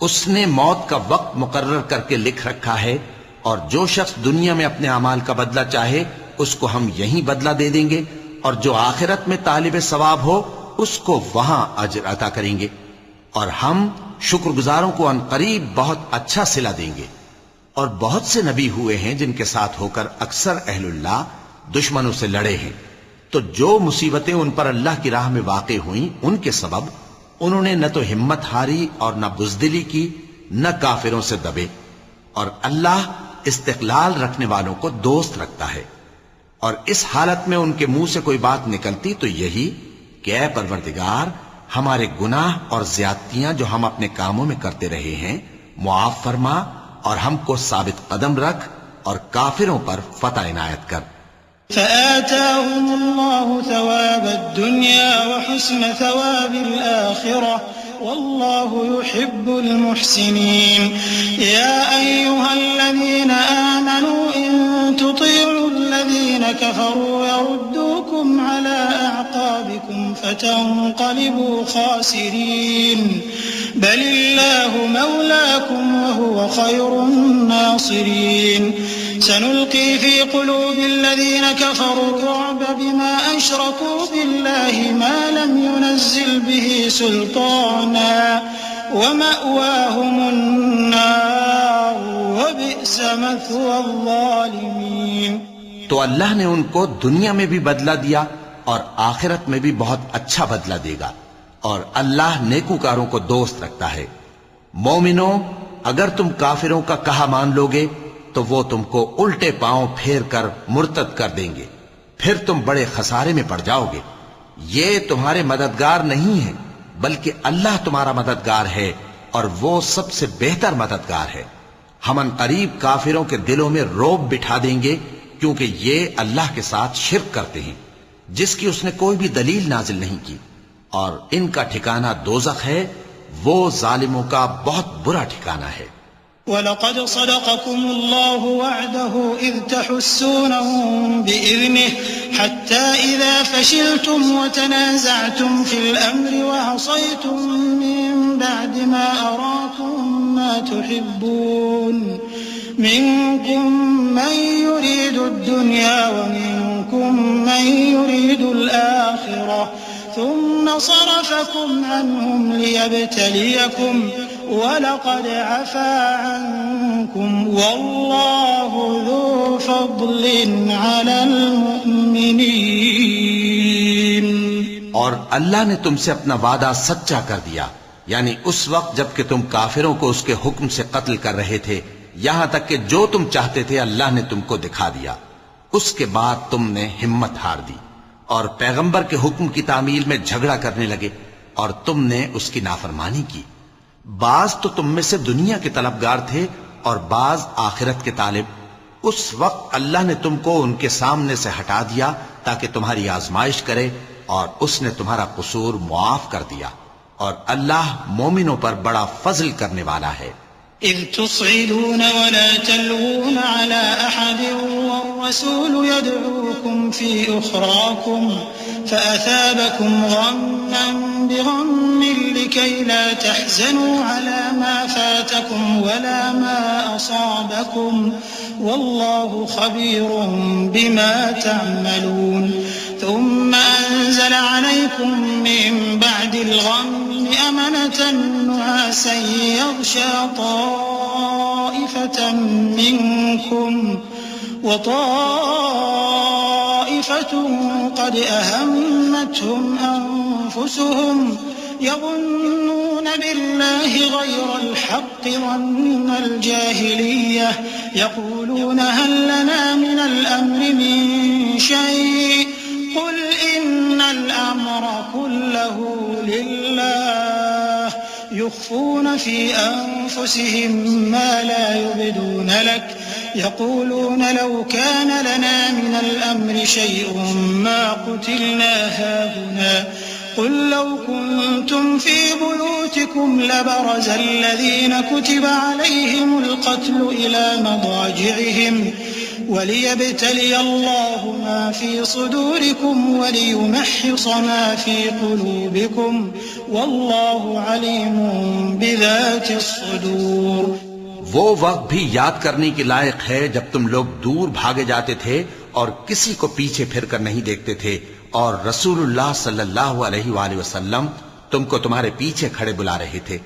اس نے موت کا وقت مقرر کر کے لکھ رکھا ہے، اور جو شخص دنیا میں اپنے اعمال کا بدلہ چاہے اس کو ہم یہیں بدلہ دے دیں گے، اور جو آخرت میں طالب ثواب ہو اس کو وہاں اجر عطا کریں گے، اور ہم شکر گزاروں کو عنقریب بہت اچھا صلہ دیں گے. اور بہت سے نبی ہوئے ہیں جن کے ساتھ ہو کر اکثر اہل اللہ دشمنوں سے لڑے ہیں، تو جو مصیبتیں ان پر اللہ کی راہ میں واقع ہوئیں ان کے سبب انہوں نے نہ تو ہمت ہاری اور نہ بزدلی کی، نہ کافروں سے دبے. اور اللہ استقلال رکھنے والوں کو دوست رکھتا ہے. اور اس حالت میں ان کے منہ سے کوئی بات نکلتی تو یہی کہ اے پروردگار، ہمارے گناہ اور زیادتیاں جو ہم اپنے کاموں میں کرتے رہے ہیں معاف فرما، اور ہم کو ثابت قدم رکھ، اور کافروں پر فتح عنایت کر. فآتاهم الله ثواب الدنيا وحسن ثواب الآخرة والله يحب المحسنين. يا أيها الذين آمنوا إن تطيعوا الذين كفروا يردوكم على أعقابكم فتنقلبوا خاسرين بل الله مولاكم وهو خير الناصرين. سنلقي في قلوب الذين كفروا الرعب بما أشركوا بالله ما لم ينزل به سلطانا ومأواهم النار وبئس مثوى الظالمين. تو اللہ نے ان کو دنیا میں بھی بدلہ دیا اور آخرت میں بھی بہت اچھا بدلہ دے گا، اور اللہ نیکوکاروں کو دوست رکھتا ہے. مومنوں، اگر تم کافروں کا کہا مان لوگے تو وہ تم کو الٹے پاؤں پھیر کر مرتد کر دیں گے، پھر تم بڑے خسارے میں پڑ جاؤ گے. یہ تمہارے مددگار نہیں ہیں بلکہ اللہ تمہارا مددگار ہے، اور وہ سب سے بہتر مددگار ہے. ہم عنقریب کافروں کے دلوں میں رعب بٹھا دیں گے، کیونکہ یہ اللہ کے ساتھ شرک کرتے ہیں جس کی اس نے کوئی بھی دلیل نازل نہیں کی، اور ان کا ٹھکانہ دوزخ ہے، وہ ظالموں کا بہت برا ٹھکانہ ہے. وَلَقَدْ صَدَقَكُمُ اللَّهُ وَعْدَهُ إِذْ تَحُسُّونَهُم بِإِذْنِهِ حَتَّى إِذَا فَشِلْتُمْ وَتَنَازَعْتُمْ فِي الْأَمْرِ وَعَصَيْتُم مِّن بَعْدِ مَا أَرَاكُم مَّا تُحِبُّونَ مِنكُم مَّن يُرِيدُ الدُّنْيَا وَمِنكُم مَّن يُرِيدُ الْآخِرَةَ ثُمَّ صَرَفَكُمْ عَنْهُمْ لِيَبْتَلِيَكُمْ وَلَقَدْ عَفَا عَنْكُمْ وَاللَّهُ ذُو فَضْلٍ عَلَى الْمُؤْمِنِينَ. اور اللہ نے تم سے اپنا وعدہ سچا کر دیا، یعنی اس وقت جب کہ تم کافروں کو اس کے حکم سے قتل کر رہے تھے، یہاں تک کہ جو تم چاہتے تھے اللہ نے تم کو دکھا دیا. اس کے بعد تم نے ہمت ہار دی اور پیغمبر کے حکم کی تعمیل میں جھگڑا کرنے لگے، اور تم نے اس کی نافرمانی کی. بعض تو تم میں سے دنیا کے طلبگار تھے اور بعض آخرت کے طالب. اس وقت اللہ نے تم کو ان کے سامنے سے ہٹا دیا تاکہ تمہاری آزمائش کرے، اور اس نے تمہارا قصور معاف کر دیا، اور اللہ مومنوں پر بڑا فضل کرنے والا ہے. إذ تصعدون ولا تلوون على أحد والرسول يدعوكم في أخراكم فأثابكم غما بغم لكي لا تحزنوا على ما فاتكم ولا ما أصابكم والله خبير بما تعملون. ثم أنزل عليكم من بعد الغم أمنة نعاسا يغشى طائفة منكم وطائفة قد أهمتهم أنفسهم يظنون بالله غير الحق ظن الجاهلية يقولون هل لنا من الأمر من شيء الأمر كله لله يخفون في أنفسهم ما لا يبدون لك يقولون لو كان لنا من الأمر شيء ما قتلنا هاهنا قل لو كنتم في بيوتكم لبرز الذين كتب عليهم القتل إلى مضاجعهم وليبتلي الله ما في صدوركم وليمحص ما في قلوبكم والله عليم بذات الصدور. وہ وقت بھی یاد کرنے کے لائق ہے جب تم لوگ دور بھاگے جاتے تھے اور کسی کو پیچھے پھر کر نہیں دیکھتے تھے، اور رسول اللہ صلی اللہ علیہ وآلہ وسلم تم کو تمہارے پیچھے کھڑے بلا رہے تھے،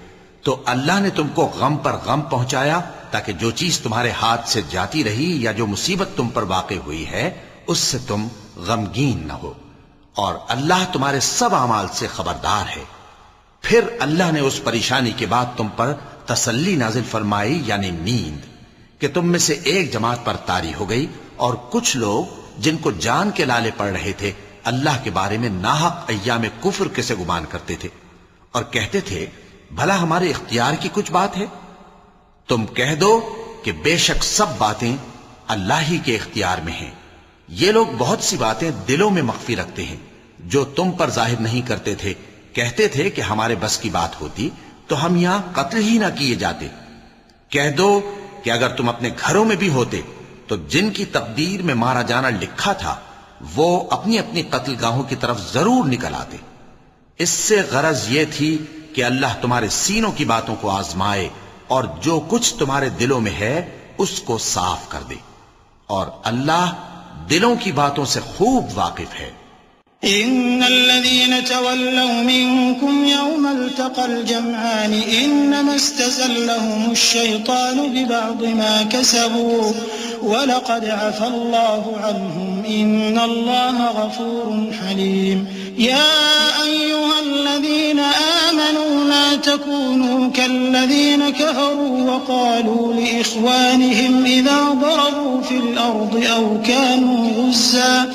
تو اللہ نے تم کو غم پر غم پہنچایا تاکہ جو چیز تمہارے ہاتھ سے جاتی رہی یا جو مصیبت تم پر واقع ہوئی ہے اس سے تم غمگین نہ ہو، اور اللہ تمہارے سب اعمال سے خبردار ہے. پھر اللہ نے اس پریشانی کے بعد تم پر تسلی نازل فرمائی، یعنی نیند، کہ تم میں سے ایک جماعت پر طاری ہو گئی، اور کچھ لوگ جن کو جان کے لالے پڑ رہے تھے اللہ کے بارے میں ناحق ایام کفر کے سے گمان کرتے تھے، اور کہتے تھے بھلا ہمارے اختیار کی کچھ بات ہے؟ تم کہہ دو کہ بے شک سب باتیں اللہ ہی کے اختیار میں ہیں. یہ لوگ بہت سی باتیں دلوں میں مخفی رکھتے ہیں جو تم پر ظاہر نہیں کرتے تھے. کہتے تھے کہ ہمارے بس کی بات ہوتی تو ہم یہاں قتل ہی نہ کیے جاتے. کہہ دو کہ اگر تم اپنے گھروں میں بھی ہوتے تو جن کی تقدیر میں مارا جانا لکھا تھا وہ اپنی اپنی قتل گاہوں کی طرف ضرور نکل آتے. اس سے غرض یہ تھی کہ اللہ تمہارے سینوں کی باتوں کو آزمائے اور جو کچھ تمہارے دلوں میں ہے اس کو صاف کر دے، اور اللہ دلوں کی باتوں سے خوب واقف ہے. إن الذين تولوا منكم يوم التقى الجمعان إنما استزلهم الشيطان ببعض ما كسبوا ولقد عفى الله عنهم إن الله غفور حليم. يا أيها الذين آمنوا لا تكونوا كالذين كفروا وقالوا لإخوانهم إذا ضربوا في الأرض أو كانوا غزا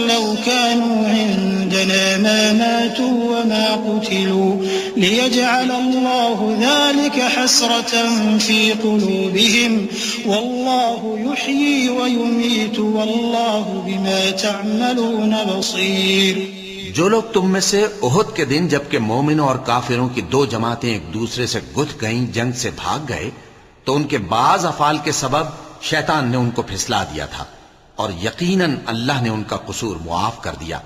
لو كانوا عندنا ما ماتوا وما قتلوا ليجعل الله ذلك حسرة في قلوبهم والله يحيي ويميت والله بما تعملون بصير. جو لوگ تم میں سے احد کے دن جبکہ مومنوں اور کافروں کی دو جماعتیں ایک دوسرے سے گتھ گئیں جنگ سے بھاگ گئے تو ان کے بعض افعال کے سبب شیطان نے ان کو پھسلا دیا تھا، اور یقیناً اللہ نے ان کا قصور معاف کر دیا.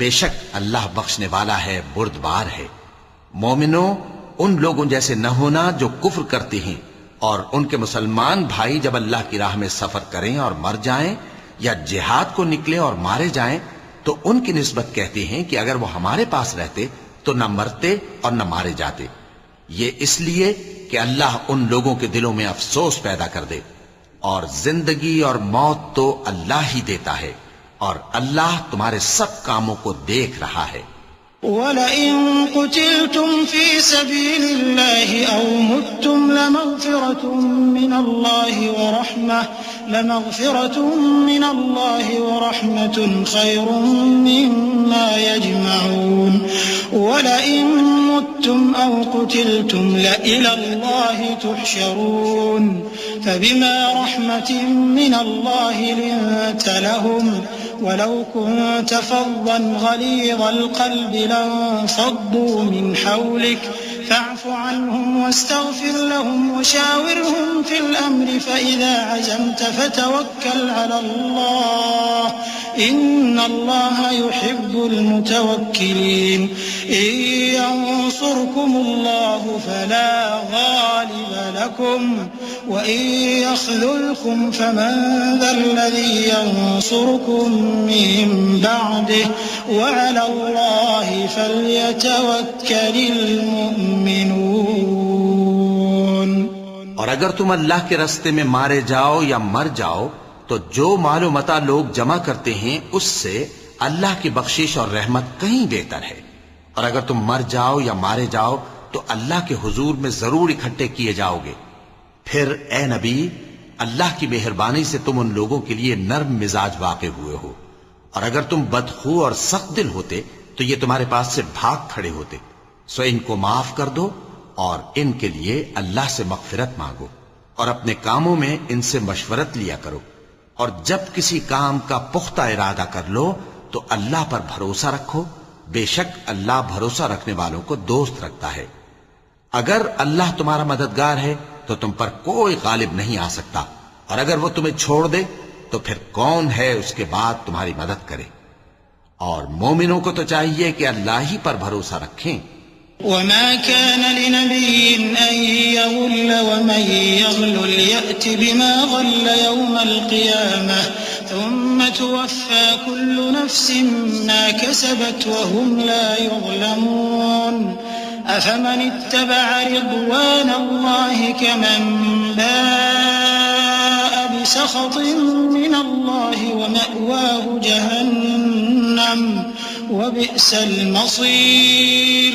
بے شک اللہ بخشنے والا ہے، بردبار ہے. مومنوں، ان لوگوں جیسے نہ ہونا جو کفر کرتے ہیں، اور ان کے مسلمان بھائی جب اللہ کی راہ میں سفر کریں اور مر جائیں یا جہاد کو نکلے اور مارے جائیں تو ان کی نسبت کہتے ہیں کہ اگر وہ ہمارے پاس رہتے تو نہ مرتے اور نہ مارے جاتے. یہ اس لیے کہ اللہ ان لوگوں کے دلوں میں افسوس پیدا کر دے، اور زندگی اور موت تو اللہ ہی دیتا ہے، اور اللہ تمہارے سب کاموں کو دیکھ رہا ہے. وَلَئِن قُتِلْتُمْ فِي سَبِيلِ اللَّهِ أَوْ مُتُّمْ لَمَغْفِرَةٌ مِّنَ اللَّهِ وَرَحْمَةٌ خَيْرٌ مِّمَّا يَجْمَعُونَ. وَلَئِن مُتُّمْ أَوْ قُتِلْتُمْ لَإِلَى اللَّهِ تُحْشَرُونَ. فَبِمَا رَحْمَةٍ مِّنَ اللَّهِ لِنتَ لَهُمْ ولو كنت فظا غليظ القلب لانفضوا من حولك فاعف عنهم واستغفر لهم وشاورهم في الأمر فإذا عزمت فتوكل على الله إن الله يحب المتوكلين. إن ينصركم الله فلا غالب لكم وإن يخذلكم فمن ذا الذي ينصركم من بعده وعلى الله فليتوكل المؤمنون. اور اگر تم اللہ کے راستے میں مارے جاؤ یا مر جاؤ تو جو مال و متاع لوگ جمع کرتے ہیں اس سے اللہ کی بخشش اور رحمت کہیں بہتر ہے. اور اگر تم مر جاؤ یا مارے جاؤ تو اللہ کے حضور میں ضرور اکٹھے کیے جاؤ گے. پھر اے نبی، اللہ کی مہربانی سے تم ان لوگوں کے لیے نرم مزاج واقع ہوئے ہو، اور اگر تم بدخو اور سخت دل ہوتے تو یہ تمہارے پاس سے بھاگ کھڑے ہوتے. سو ان کو معاف کر دو اور ان کے لیے اللہ سے مغفرت مانگو اور اپنے کاموں میں ان سے مشورت لیا کرو. اور جب کسی کام کا پختہ ارادہ کر لو تو اللہ پر بھروسہ رکھو، بے شک اللہ بھروسہ رکھنے والوں کو دوست رکھتا ہے. اگر اللہ تمہارا مددگار ہے تو تم پر کوئی غالب نہیں آ سکتا، اور اگر وہ تمہیں چھوڑ دے تو پھر کون ہے اس کے بعد تمہاری مدد کرے. اور مومنوں کو تو چاہیے کہ اللہ ہی پر بھروسہ رکھیں. وما كان لنبي أن يغل ومن يغلل يأت بما غل يوم القيامة ثم توفى كل نفس ما كسبت وهم لا يظلمون. أفمن اتبع رضوان الله كمن باء بسخط من الله ومأواه جهنم وبئس المصير.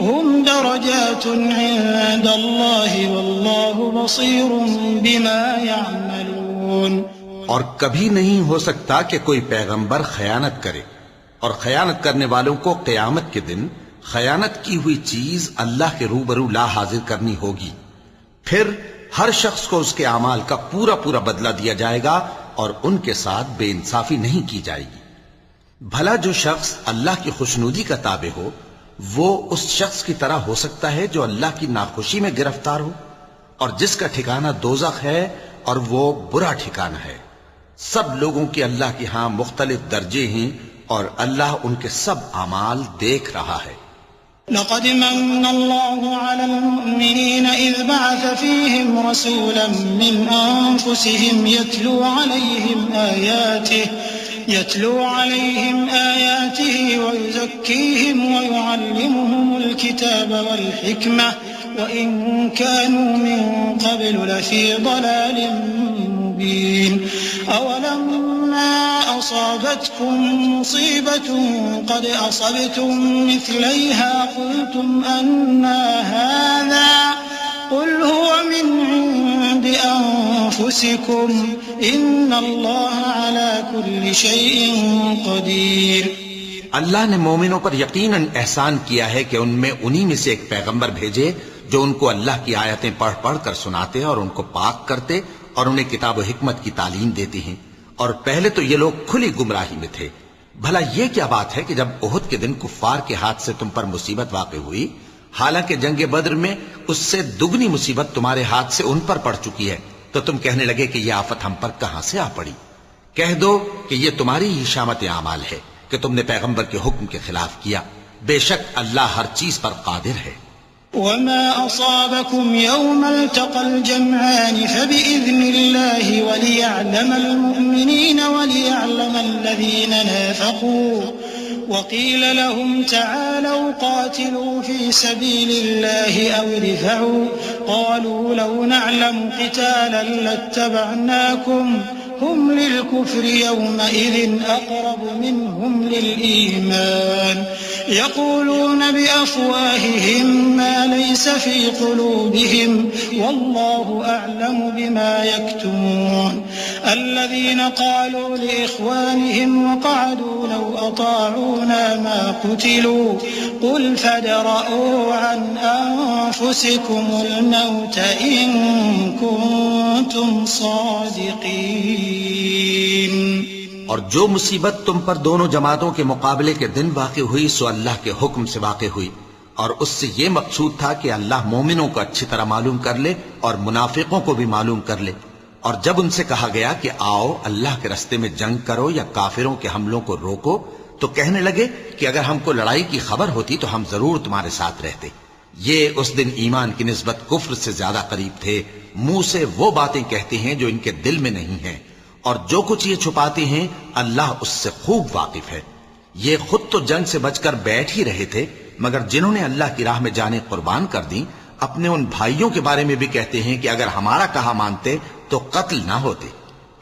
هم درجات عند الله والله بصير بما يعملون. اور کبھی نہیں ہو سکتا کہ کوئی پیغمبر خیانت کرے، اور خیانت کرنے والوں کو قیامت کے دن خیانت کی ہوئی چیز اللہ کے روبرو لا حاضر کرنی ہوگی. پھر ہر شخص کو اس کے اعمال کا پورا پورا بدلہ دیا جائے گا اور ان کے ساتھ بے انصافی نہیں کی جائے گی. بھلا جو شخص اللہ کی خوشنودی کا تابع ہو وہ اس شخص کی طرح ہو سکتا ہے جو اللہ کی ناخوشی میں گرفتار ہو، اور جس کا ٹھکانہ دوزخ ہے اور وہ برا ٹھکانہ ہے. سب لوگوں کے اللہ کے ہاں مختلف درجے ہیں اور اللہ ان کے سب اعمال دیکھ رہا ہے. لقد من الله على المؤمنين إذ بعث فيهم رسولا من أنفسهم يتلو عليهم آياته ويزكيهم ويعلمهم الكتاب والحكمة وإن كانوا من قبل لفي ضلال مبين. أولما أصابتكم مصيبة قد أصبتم مثليها قلتم أنى هذا قل هو من عند أنفسكم إن الله على كل شيء قدير. اللہ نے مومنوں پر یقیناً احسان کیا ہے کہ ان میں انہی میں سے ایک پیغمبر بھیجے جو ان کو اللہ کی آیتیں پڑھ پڑھ کر سناتے اور ان کو پاک کرتے اور انہیں کتاب و حکمت کی تعلیم دیتے ہیں. اور پہلے تو یہ لوگ کھلی گمراہی میں تھے. بھلا یہ کیا بات ہے کہ جب احد کے دن کفار کے ہاتھ سے تم پر مصیبت واقع ہوئی، حالانکہ جنگ بدر میں اس سے دگنی مصیبت تمہارے ہاتھ سے ان پر پڑ چکی ہے، تو تم کہنے لگے کہ یہ آفت ہم پر کہاں سے آ پڑی؟ کہہ دو کہ یہ تمہاری ہی شامت اعمال ہے کہ تم نے پیغمبر کے حکم کے خلاف کیا. بے شک اللہ ہر چیز پر قادر ہے. وما أصابكم يوم التقى الجمعان فبإذن الله وليعلم المؤمنين وليعلم الذين نافقوا. وقيل لهم تعالوا قاتلوا في سبيل الله أو ادفعوا قالوا لو نعلم قتالا لاتبعناكم هم للكفر يومئذ أقرب منهم للإيمان يقولون بأفواههم ما ليس في قلوبهم والله أعلم بما يكتمون. الذين قالوا لإخوانهم وقعدوا لو أطاعونا ما قتلوا قل فادرءوا عن أنفسكم الموت إن كنتم صادقين. اور جو مصیبت تم پر دونوں جماعتوں کے مقابلے کے دن واقع ہوئی سو اللہ کے حکم سے واقع ہوئی، اور اس سے یہ مقصود تھا کہ اللہ مومنوں کو اچھی طرح معلوم کر لے اور منافقوں کو بھی معلوم کر لے. اور جب ان سے کہا گیا کہ آؤ اللہ کے رستے میں جنگ کرو یا کافروں کے حملوں کو روکو، تو کہنے لگے کہ اگر ہم کو لڑائی کی خبر ہوتی تو ہم ضرور تمہارے ساتھ رہتے. یہ اس دن ایمان کی نسبت کفر سے زیادہ قریب تھے. منہ سے وہ باتیں کہتے ہیں جو ان کے دل میں نہیں ہیں، اور جو کچھ یہ چھپاتے ہیں اللہ اس سے خوب واقف ہے. یہ خود تو جنگ سے بچ کر بیٹھ ہی رہے تھے، مگر جنہوں نے اللہ کی راہ میں جانیں قربان کر دیں اپنے ان بھائیوں کے بارے میں بھی کہتے ہیں کہ اگر ہمارا کہا مانتے تو قتل نہ ہوتے.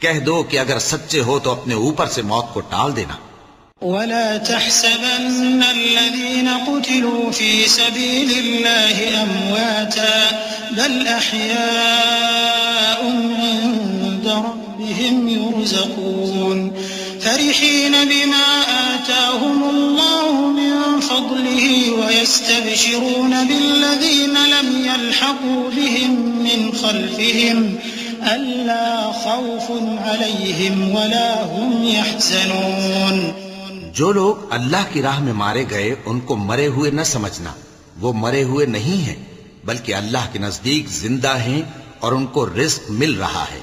کہہ دو کہ اگر سچے ہو تو اپنے اوپر سے موت کو ٹال دینا. ولا تحسبن الذين قتلوا في سبيل الله أمواتا بل أحياء عند ربهم يرزقون. فرح فرحين بما آتاهم الله من فضله ويستبشرون بالذين لم يلحقوا بهم من خلفهم ألا خوف عليهم ولا هم يحزنون. جو لوگ اللہ کی راہ میں مارے گئے ان کو مرے ہوئے نہ سمجھنا، وہ مرے ہوئے نہیں ہیں بلکہ اللہ کے نزدیک زندہ ہیں اور ان کو رزق مل رہا ہے.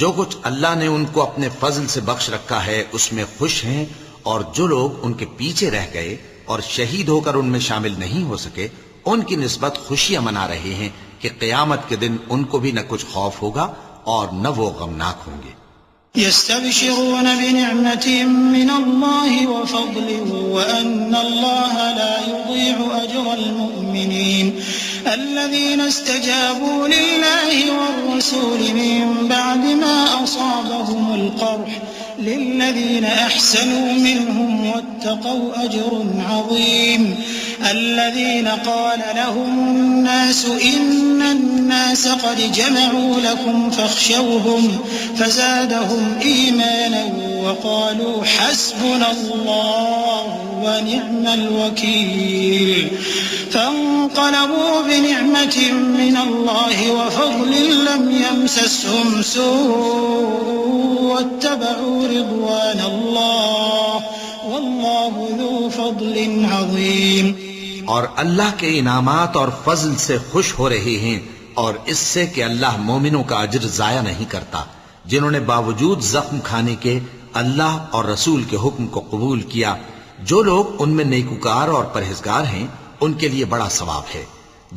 جو کچھ اللہ نے ان کو اپنے فضل سے بخش رکھا ہے اس میں خوش ہیں، اور جو لوگ ان کے پیچھے رہ گئے اور شہید ہو کر ان میں شامل نہیں ہو سکے ان کی نسبت خوشیاں منا رہے ہیں کہ قیامت کے دن ان کو بھی نہ کچھ خوف ہوگا اور نہ وہ غمناک ہوں گے. يستبشرون بنعمة من الله وفضل وأن الله لا يضيع أجر المؤمنين الذين استجابوا لله والرسول من بعد ما أصابهم القرح للذين أحسنوا منهم واتقوا أجر عظيم. الذين قال لهم الناس إن الناس قد جمعوا لكم فاخشوهم فزادهم إيمانا وقالوا حسبنا الله ونعم الوكيل. فانقلبوا بنعمة من الله وفضل لم يمسسهم سوء واتبعوا رضوان الله والله ذو فضل عظيم. اور اللہ کے انعامات اور فضل سے خوش ہو رہے ہیں، اور اس سے کہ اللہ مومنوں کا اجر ضائع نہیں کرتا جنہوں نے باوجود زخم کھانے کے اللہ اور رسول کے حکم کو قبول کیا. جو لوگ ان میں نیکوکار اور پرہیزگار ہیں ان کے لیے بڑا ثواب ہے.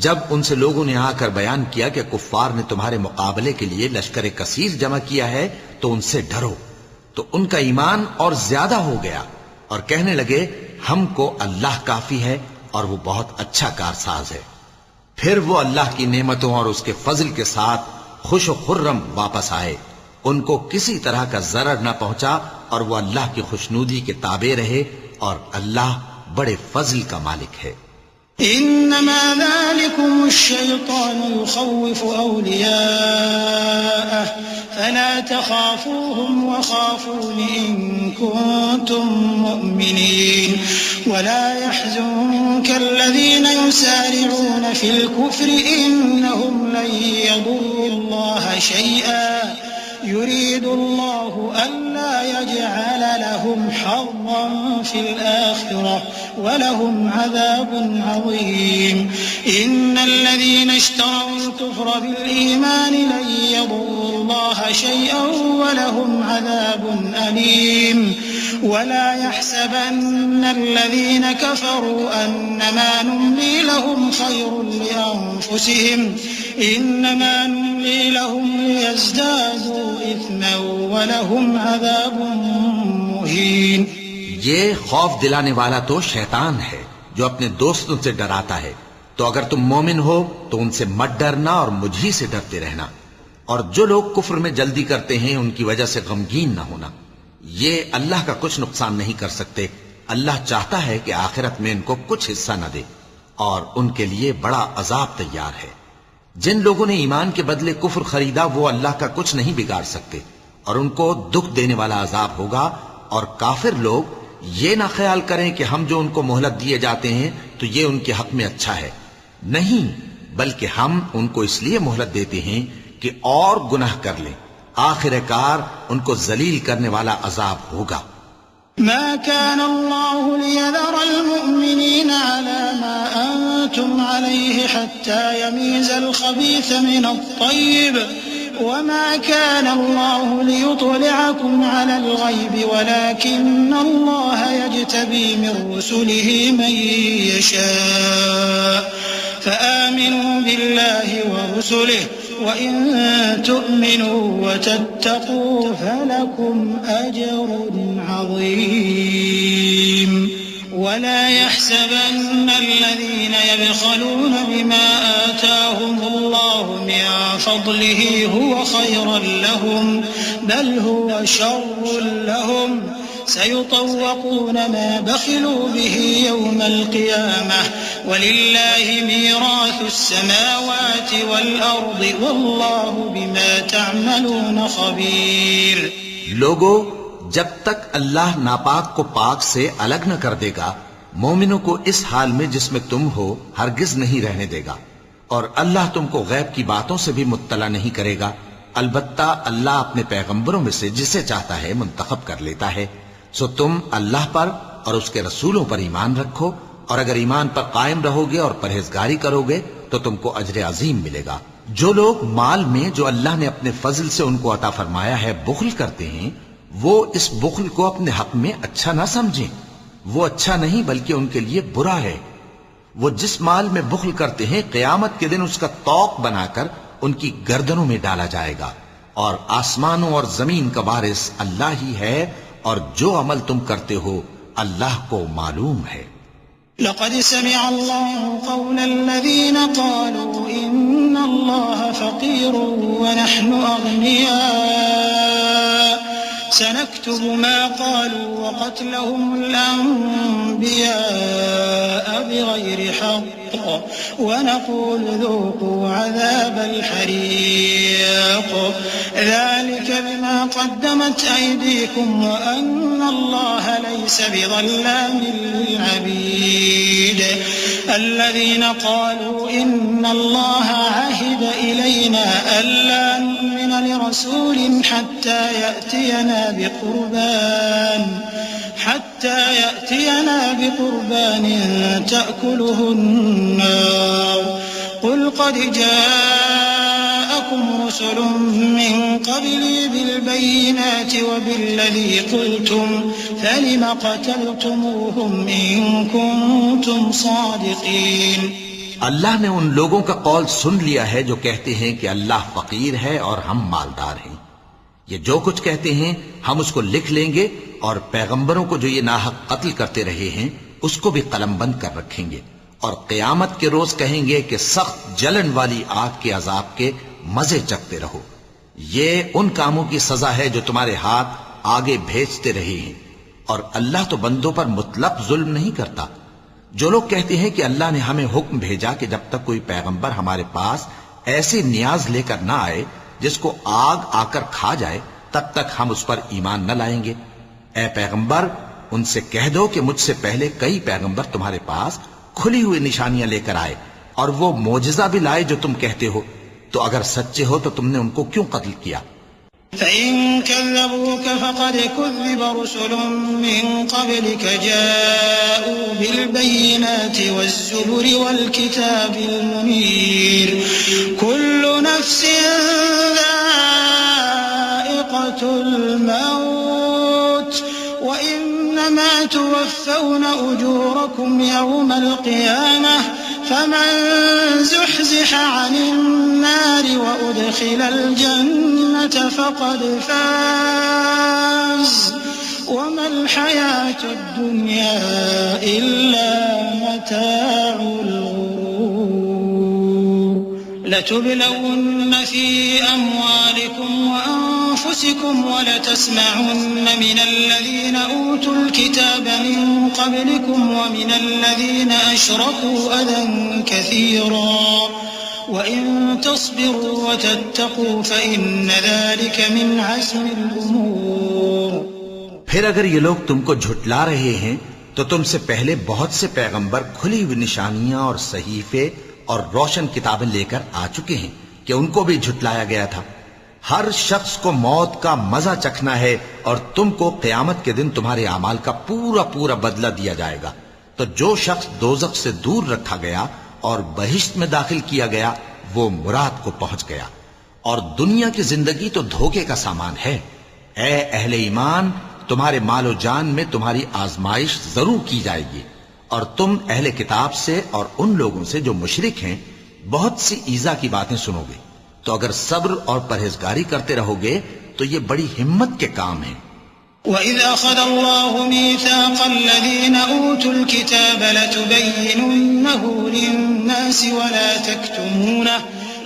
جب ان سے لوگوں نے آ کر بیان کیا کہ کفار نے تمہارے مقابلے کے لیے لشکر کثیر جمع کیا ہے تو ان سے ڈرو، تو ان کا ایمان اور زیادہ ہو گیا اور کہنے لگے ہم کو اللہ کافی ہے اور وہ بہت اچھا کارساز ہے. پھر وہ اللہ کی نعمتوں اور اس کے فضل کے ساتھ خوش و خرم واپس آئے. ان کو کسی طرح کا ضرر نہ پہنچا اور وہ اللہ کی خوشنودی کے تابع رہے، اور اللہ بڑے فضل کا مالک ہے. إنما ذلكم الشيطان يخوف أولياءه فلا تخافوهم وخافون إن كنتم مؤمنين ولا يحزنك الذين يسارعون في الكفر إنهم لن يضروا الله شيئا يريد الله ألا يجعل لهم حظا في الآخرة ولهم عذاب عظيم. إن الذين اشتروا الكفر بالإيمان لن يضروا الله شيئا ولهم عذاب أليم. ولا يحسبن الذين كفروا أنما نملي لهم خير لأنفسهم إنما نملي لهم ليزدادوا إثما ولهم عذاب مهين. یہ خوف دلانے والا تو شیطان ہے جو اپنے دوستوں سے ڈراتا ہے. تو اگر تم مومن ہو تو ان سے مت ڈرنا اور مجھ ہی سے ڈرتے رہنا، اور جو لوگ کفر میں جلدی کرتے ہیں ان کی وجہ سے غمگین نہ ہونا. یہ اللہ کا کچھ نقصان نہیں کر سکتے. اللہ چاہتا ہے کہ آخرت میں ان کو کچھ حصہ نہ دے اور ان کے لیے بڑا عذاب تیار ہے. جن لوگوں نے ایمان کے بدلے کفر خریدا وہ اللہ کا کچھ نہیں بگاڑ سکتے اور ان کو دکھ دینے والا عذاب ہوگا. اور کافر لوگ یہ نہ خیال کریں کہ ہم جو ان کو مہلت دیے جاتے ہیں تو یہ ان کے حق میں اچھا ہے. نہیں، بلکہ ہم ان کو اس لیے مہلت دیتے ہیں کہ اور گناہ کر لیں. آخر کار ان کو ذلیل کرنے والا عذاب ہوگا. ما كان الله ليذر المؤمنين على ما أنتم عليه حتى يميز الخبيث من الطيب وما كان الله ليطلعكم على الغيب ولكن الله يجتبي من رسله من يشاء فآمنوا بالله ورسله وإن تؤمنوا وتتقوا فلكم أجر عظيم. ولا يحسبن الذين يبخلون بما آتاهم الله من فضله هو خيرا لهم بل هو شر لهم سيطوقون ما بخلوا به يوم القيامة ولله ميراث السماوات والأرض والله بما تعملون خبير. لوگو جب تک اللہ ناپاک کو پاک سے الگ نہ کر دے گا مومنوں کو اس حال میں جس میں تم ہو ہرگز نہیں رہنے دے گا، اور اللہ تم کو غیب کی باتوں سے بھی مطلع نہیں کرے گا، البتہ اللہ اپنے پیغمبروں میں سے جسے چاہتا ہے منتخب کر لیتا ہے۔ سو تم اللہ پر اور اس کے رسولوں پر ایمان رکھو، اور اگر ایمان پر قائم رہو گے اور پرہیزگاری کرو گے تو تم کو اجر عظیم ملے گا۔ جو لوگ مال میں جو اللہ نے اپنے فضل سے ان کو عطا فرمایا ہے بخل کرتے ہیں، وہ اس بخل کو اپنے حق میں اچھا نہ سمجھیں، وہ اچھا نہیں بلکہ ان کے لیے برا ہے۔ وہ جس مال میں بخل کرتے ہیں قیامت کے دن اس کا طوق بنا کر ان کی گردنوں میں ڈالا جائے گا، اور آسمانوں اور زمین کا وارث اللہ ہی ہے، اور جو عمل تم کرتے ہو اللہ کو معلوم ہے۔ لقد سمع الله قول الذين قالوا إن الله فقير ونحن أغنياء سنكتب ما قالوا وقتلهم الأنبياء بغير حق ونقول ذوقوا عذاب الحريق ذلك بما قدمت أيديكم وأن الله ليس بظلام للعبيد الذين قالوا إن الله عهد إلينا ألا نؤمن لرسول حتى يأتينا بقربان تأكله النار قل قد جاءكم رسل من قبلي بالبينات وبالذي قلتم فلم قتلتموهم إن كنتم صادقين۔ اللہ نے ان لوگوں کا قول سن لیا ہے جو کہتے ہیں کہ اللہ فقیر ہے اور ہم مالدار ہیں۔ یہ جو کچھ کہتے ہیں ہم اس کو لکھ لیں گے، اور پیغمبروں کو جو یہ ناحق قتل کرتے رہے ہیں اس کو بھی قلم بند کر رکھیں گے، اور قیامت کے روز کہیں گے کہ سخت جلن والی آگ کے عذاب کے مزے چکھتے رہو۔ یہ ان کاموں کی سزا ہے جو تمہارے ہاتھ آگے بھیجتے رہے ہیں، اور اللہ تو بندوں پر مطلق ظلم نہیں کرتا۔ جو لوگ کہتے ہیں کہ اللہ نے ہمیں حکم بھیجا کہ جب تک کوئی پیغمبر ہمارے پاس ایسے نیاز لے کر نہ آئے جس کو آگ آ کر کھا جائے تب تک ہم اس پر ایمان نہ لائیں گے، اے پیغمبر ان سے کہہ دو کہ مجھ سے پہلے کئی پیغمبر تمہارے پاس کھلی ہوئی نشانیاں لے کر آئے اور وہ معجزہ بھی لائے جو تم کہتے ہو، تو اگر سچے ہو تو تم نے ان کو کیوں قتل کیا؟ فَإِن كَذَّبُوكَ فَقَدْ كُذِّبَ رُسُلٌ مِّن قَبْلِكَ جَاءُوا بِالْبَيِّنَاتِ وَالزُّبُرِ وَالْكِتَابِ الْمُنِيرِ كُلُّ نَفْسٍ ذَائِقَةُ الْمَوْتِ وَإِنَّمَا تُوَفَّوْنَ أُجُورَكُمْ يَوْمَ الْقِيَامَةِ فَمَن زُحْزِحَ عَنِ النَّارِ وَأُدْخِلَ الْجَنَّةَ فَقَدْ فَازَ وَمَا الْحَيَاةُ الدُّنْيَا إِلَّا مَتَاعُ الْغُرُورِ لَتُبْلَوُنَّ فِي أَمْوَالِكُمْ وَأَنفُسِكُمْ وَلَتَسْمَعُنَّ مِنَ الَّذِينَ أُوتُوا الْكِتَابَ مِن قَبْلِكُمْ وَمِنَ الَّذِينَ أَشْرَكُوا أَذًى كَثِيرًا وَإِن تَصْبِرُوا وَتَتَّقُوا فَإِنَّ ذَلِكَ مِنْ عَزْمِ الْأُمُورِ۔ پھر اگر یہ لوگ تم کو جھٹلا رہے ہیں تو تم سے پہلے بہت سے پیغمبر کھلی ہوئی نشانیاں اور صحیفے اور روشن کتابیں لے کر آ چکے ہیں کہ ان کو بھی جھٹلایا گیا تھا۔ ہر شخص کو موت کا مزہ چکھنا ہے، اور تم کو قیامت کے دن تمہارے اعمال کا پورا پورا بدلہ دیا جائے گا۔ تو جو شخص دوزخ سے دور رکھا گیا اور بہشت میں داخل کیا گیا وہ مراد کو پہنچ گیا، اور دنیا کی زندگی تو دھوکے کا سامان ہے۔ اے اہل ایمان، تمہارے مال و جان میں تمہاری آزمائش ضرور کی جائے گی، اور تم اہل کتاب سے اور ان لوگوں سے جو مشرک ہیں بہت سی ایذا کی باتیں سنو گے، تو اگر صبر اور پرہیزگاری کرتے رہو گے تو یہ بڑی ہمت کے کام ہیں۔ وَإِذْ أَخَذَ اللَّهُ مِيثَاقَ الَّذِينَ أُوتُوا الْكِتَابَ لَتُبَيِّنُنَّهُ لِلنَّاسِ وَلَا تَكْتُمُونَهُ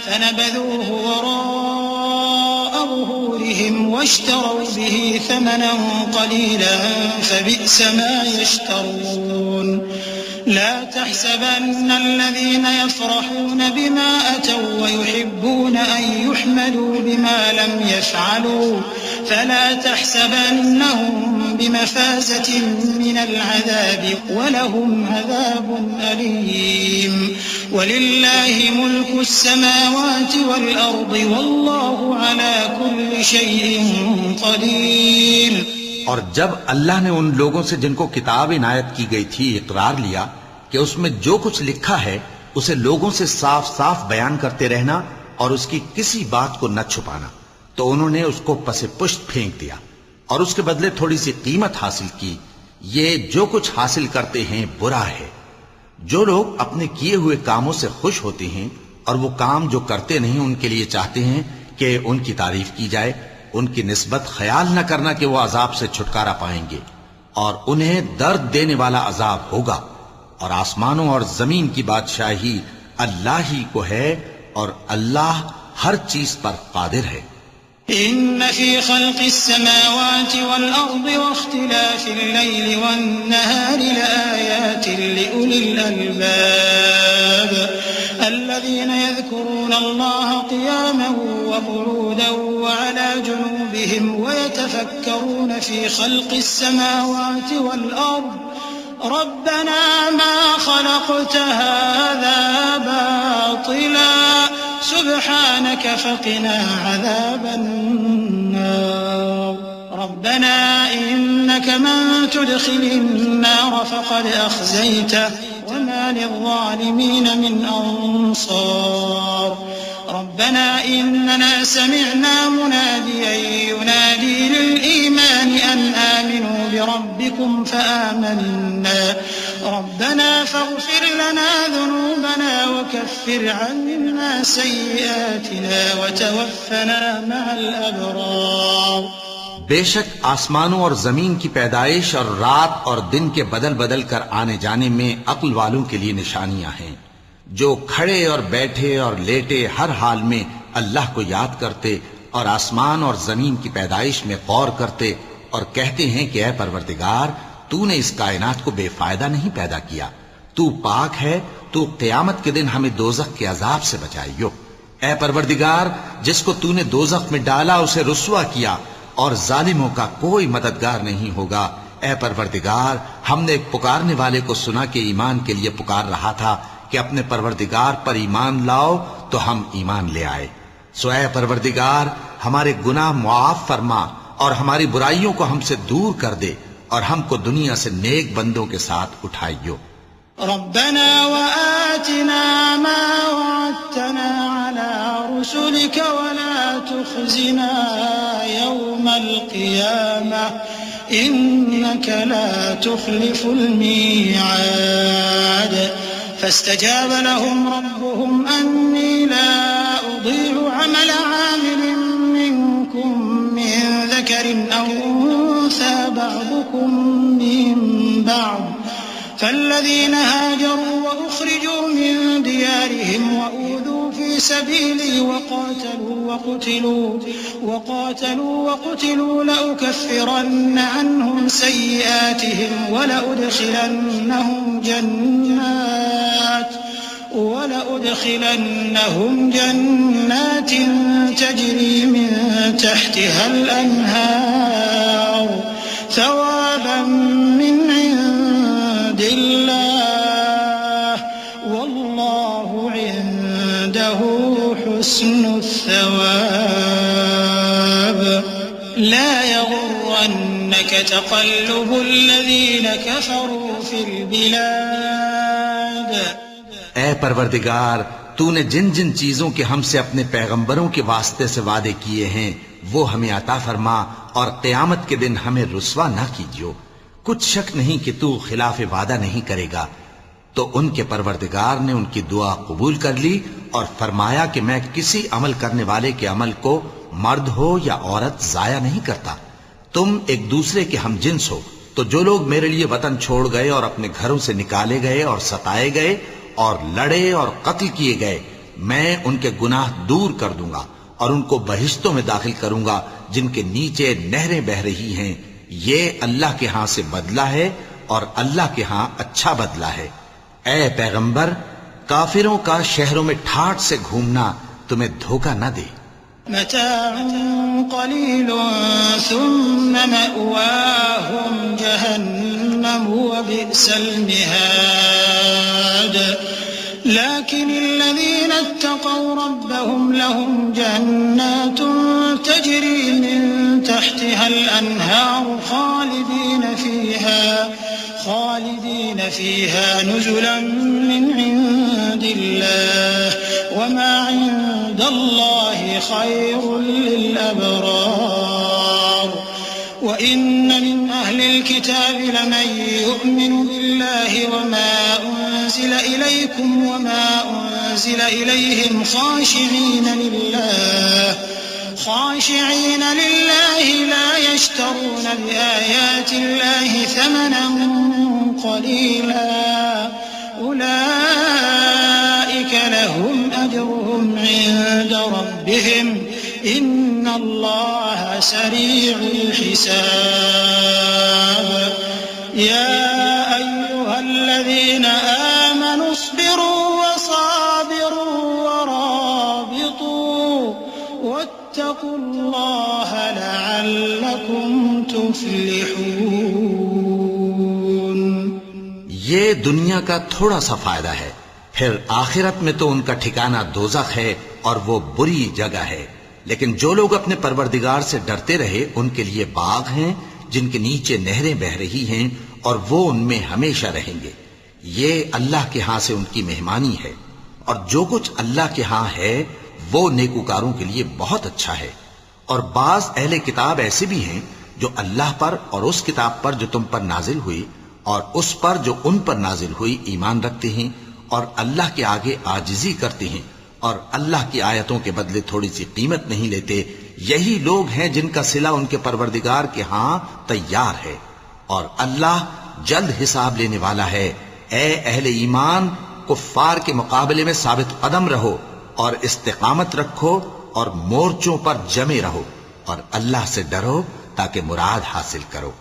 فَنَبَذُوهُ وَرَاءَ ظُهُورِهِمْ وَاشْتَرَوْا بِهِ ثَمَنًا قَلِيلًا فَبِئْسَ مَا يَشْتَرُونَ لا تحسبن الذين يفرحون بما أتوا ويحبون أن يحمدوا بما لم يفعلوا فلا تحسبنهم بمفازة من العذاب ولهم عذاب أليم ولله ملك السماوات والأرض والله على كل شيء قدير۔ اور جب اللہ نے ان لوگوں سے جن کو کتاب عنایت کی گئی تھی اقرار لیا کہ اس میں جو کچھ لکھا ہے اسے لوگوں سے صاف صاف بیان کرتے رہنا اور اس کی کسی بات کو نہ چھپانا، تو انہوں نے اس کو پس پشت پھینک دیا اور اس کے بدلے تھوڑی سی قیمت حاصل کی۔ یہ جو کچھ حاصل کرتے ہیں برا ہے۔ جو لوگ اپنے کیے ہوئے کاموں سے خوش ہوتے ہیں اور وہ کام جو کرتے نہیں ان کے لیے چاہتے ہیں کہ ان کی تعریف کی جائے، ان کی نسبت خیال نہ کرنا کہ وہ عذاب سے چھٹکارا پائیں گے، اور انہیں درد دینے والا عذاب ہوگا۔ اور آسمانوں اور زمین کی بادشاہی اللہ ہی کو ہے اور اللہ ہر چیز پر قادر ہے۔ إن في خلق السماوات والأرض واختلاف الليل والنهار لآيات لأولي الألباب الذين يذكرون الله قياما وقعودا وعلى جنوبهم ويتفكرون في خلق السماوات والأرض ربنا ما خلقت هذا باطلا سبحانك فقنا عذاب النار ربنا إنك من تدخل النار فقد أخزيته وما للظالمين من أنصار ربنا إننا سمعنا مناديا ينادي للإيمان أن آمنوا بربكم فآمنا ربنا فاغفر لنا ذنوبنا وكفر عنا سيئاتنا وتوفنا مع الأبرار۔ بے شک آسمانوں اور زمین کی پیدائش اور رات اور دن کے بدل بدل کر آنے جانے میں عقل والوں کے لیے نشانیاں ہیں، جو کھڑے اور بیٹھے اور لیٹے ہر حال میں اللہ کو یاد کرتے اور آسمان اور زمین کی پیدائش میں غور کرتے اور کہتے ہیں کہ اے پروردگار تو نے اس کائنات کو بے فائدہ نہیں پیدا کیا، تو پاک ہے، تو قیامت کے دن ہمیں دوزخ کے عذاب سے بچائیو۔ اے پروردگار جس کو تو نے دوزخ میں ڈالا اسے رسوا کیا اور ظالموں کا کوئی مددگار نہیں ہوگا۔ اے پروردگار ہم نے ایک پکارنے والے کو سنا کہ ایمان کے لیے پکار رہا تھا کہ اپنے پروردگار پر ایمان لاؤ تو ہم ایمان لے آئے، سو اے پروردگار ہمارے گناہ معاف فرما اور ہماری برائیوں کو ہم سے دور کر دے اور ہم کو دنیا سے نیک بندوں کے ساتھ اٹھائیو۔ ربنا وآتنا ما وعدتنا على رسلك ولا تخزنا يوم القيامة إنك لا تخلف الميعاد فاستجاب لهم ربهم أني لا أضيع عمل عامل منكم من ذكر أو أنثى بعضكم من بعض فالذين هاجروا وأخرجوا من ديارهم وأوذوا في سبيلي وقاتلوا لأكفرن عنهم سيئاتهم ولأدخلنهم جنات تجري من تحتها الأنهار ثوابا من عند الله والله عنده حسن الثواب لا يغرنك تقلب الذين كفروا في البلاد۔ اے پروردگار تو نے جن جن چیزوں کے ہم سے اپنے پیغمبروں کے واسطے سے وعدے کیے ہیں وہ ہمیں عطا فرما اور قیامت کے دن ہمیں رسوا نہ کیجیو، کچھ شک نہیں کہ تو خلاف وعدہ نہیں کرے گا۔ تو ان کے پروردگار نے ان کی دعا قبول کر لی اور فرمایا کہ میں کسی عمل کرنے والے کے عمل کو مرد ہو یا عورت ضائع نہیں کرتا، تم ایک دوسرے کے ہم جنس ہو۔ تو جو لوگ میرے لیے وطن چھوڑ گئے اور اپنے گھروں سے نکالے گئے اور ستائے گئے اور لڑے اور قتل کیے گئے، میں ان کے گناہ دور کر دوں گا اور ان کو بہشتوں میں داخل کروں گا جن کے نیچے نہریں بہہ رہی ہیں۔ یہ اللہ کے ہاں سے بدلہ ہے اور اللہ کے ہاں اچھا بدلہ ہے۔ اے پیغمبر کافروں کا شہروں میں ٹھاٹھ سے گھومنا تمہیں دھوکہ نہ دے، متاع قليل ثم مأواهم جهنم وبئس المهاد لكن الذين اتقوا ربهم لهم جنات تجري من تحتها الأنهار خالدين فيها نزلا من عند الله وما عند الله خير للأبرار وإن من أهل الكتاب لمن يؤمن بالله وما أنزل إليكم وما أنزل إليهم خاشعين لله لا يشترون بآيات الله ثمنا قليلا أولئك لهم أجرهم عند ربهم إن الله سريع الحساب يا أيها الذين آمنوا اصبروا وصابروا ورابطوا واتقوا الله لعلكم تفلحون. یہ دنیا کا تھوڑا سا فائدہ ہے، پھر آخرت میں تو ان کا ٹھکانہ دوزخ ہے اور وہ بری جگہ ہے. لیکن جو لوگ اپنے پروردگار سے ڈرتے رہے ان کے لیے باغ ہیں جن کے نیچے نہریں بہ رہی ہیں اور وہ ان میں ہمیشہ رہیں گے. یہ اللہ کے ہاں سے ان کی مہمانی ہے، اور جو کچھ اللہ کے ہاں ہے وہ نیکوکاروں کے لیے بہت اچھا ہے. اور بعض اہل کتاب ایسے بھی ہیں جو اللہ پر اور اس کتاب پر جو تم پر نازل ہوئی اور اس پر جو ان پر نازل ہوئی ایمان رکھتے ہیں اور اللہ کے آگے عاجزی کرتے ہیں اور اللہ کی آیتوں کے بدلے تھوڑی سی قیمت نہیں لیتے. یہی لوگ ہیں جن کا صلہ ان کے پروردگار کے ہاں تیار ہے، اور اللہ جلد حساب لینے والا ہے. اے اہل ایمان، کفار کے مقابلے میں ثابت قدم رہو اور استقامت رکھو اور مورچوں پر جمے رہو اور اللہ سے ڈرو تاکہ مراد حاصل کرو.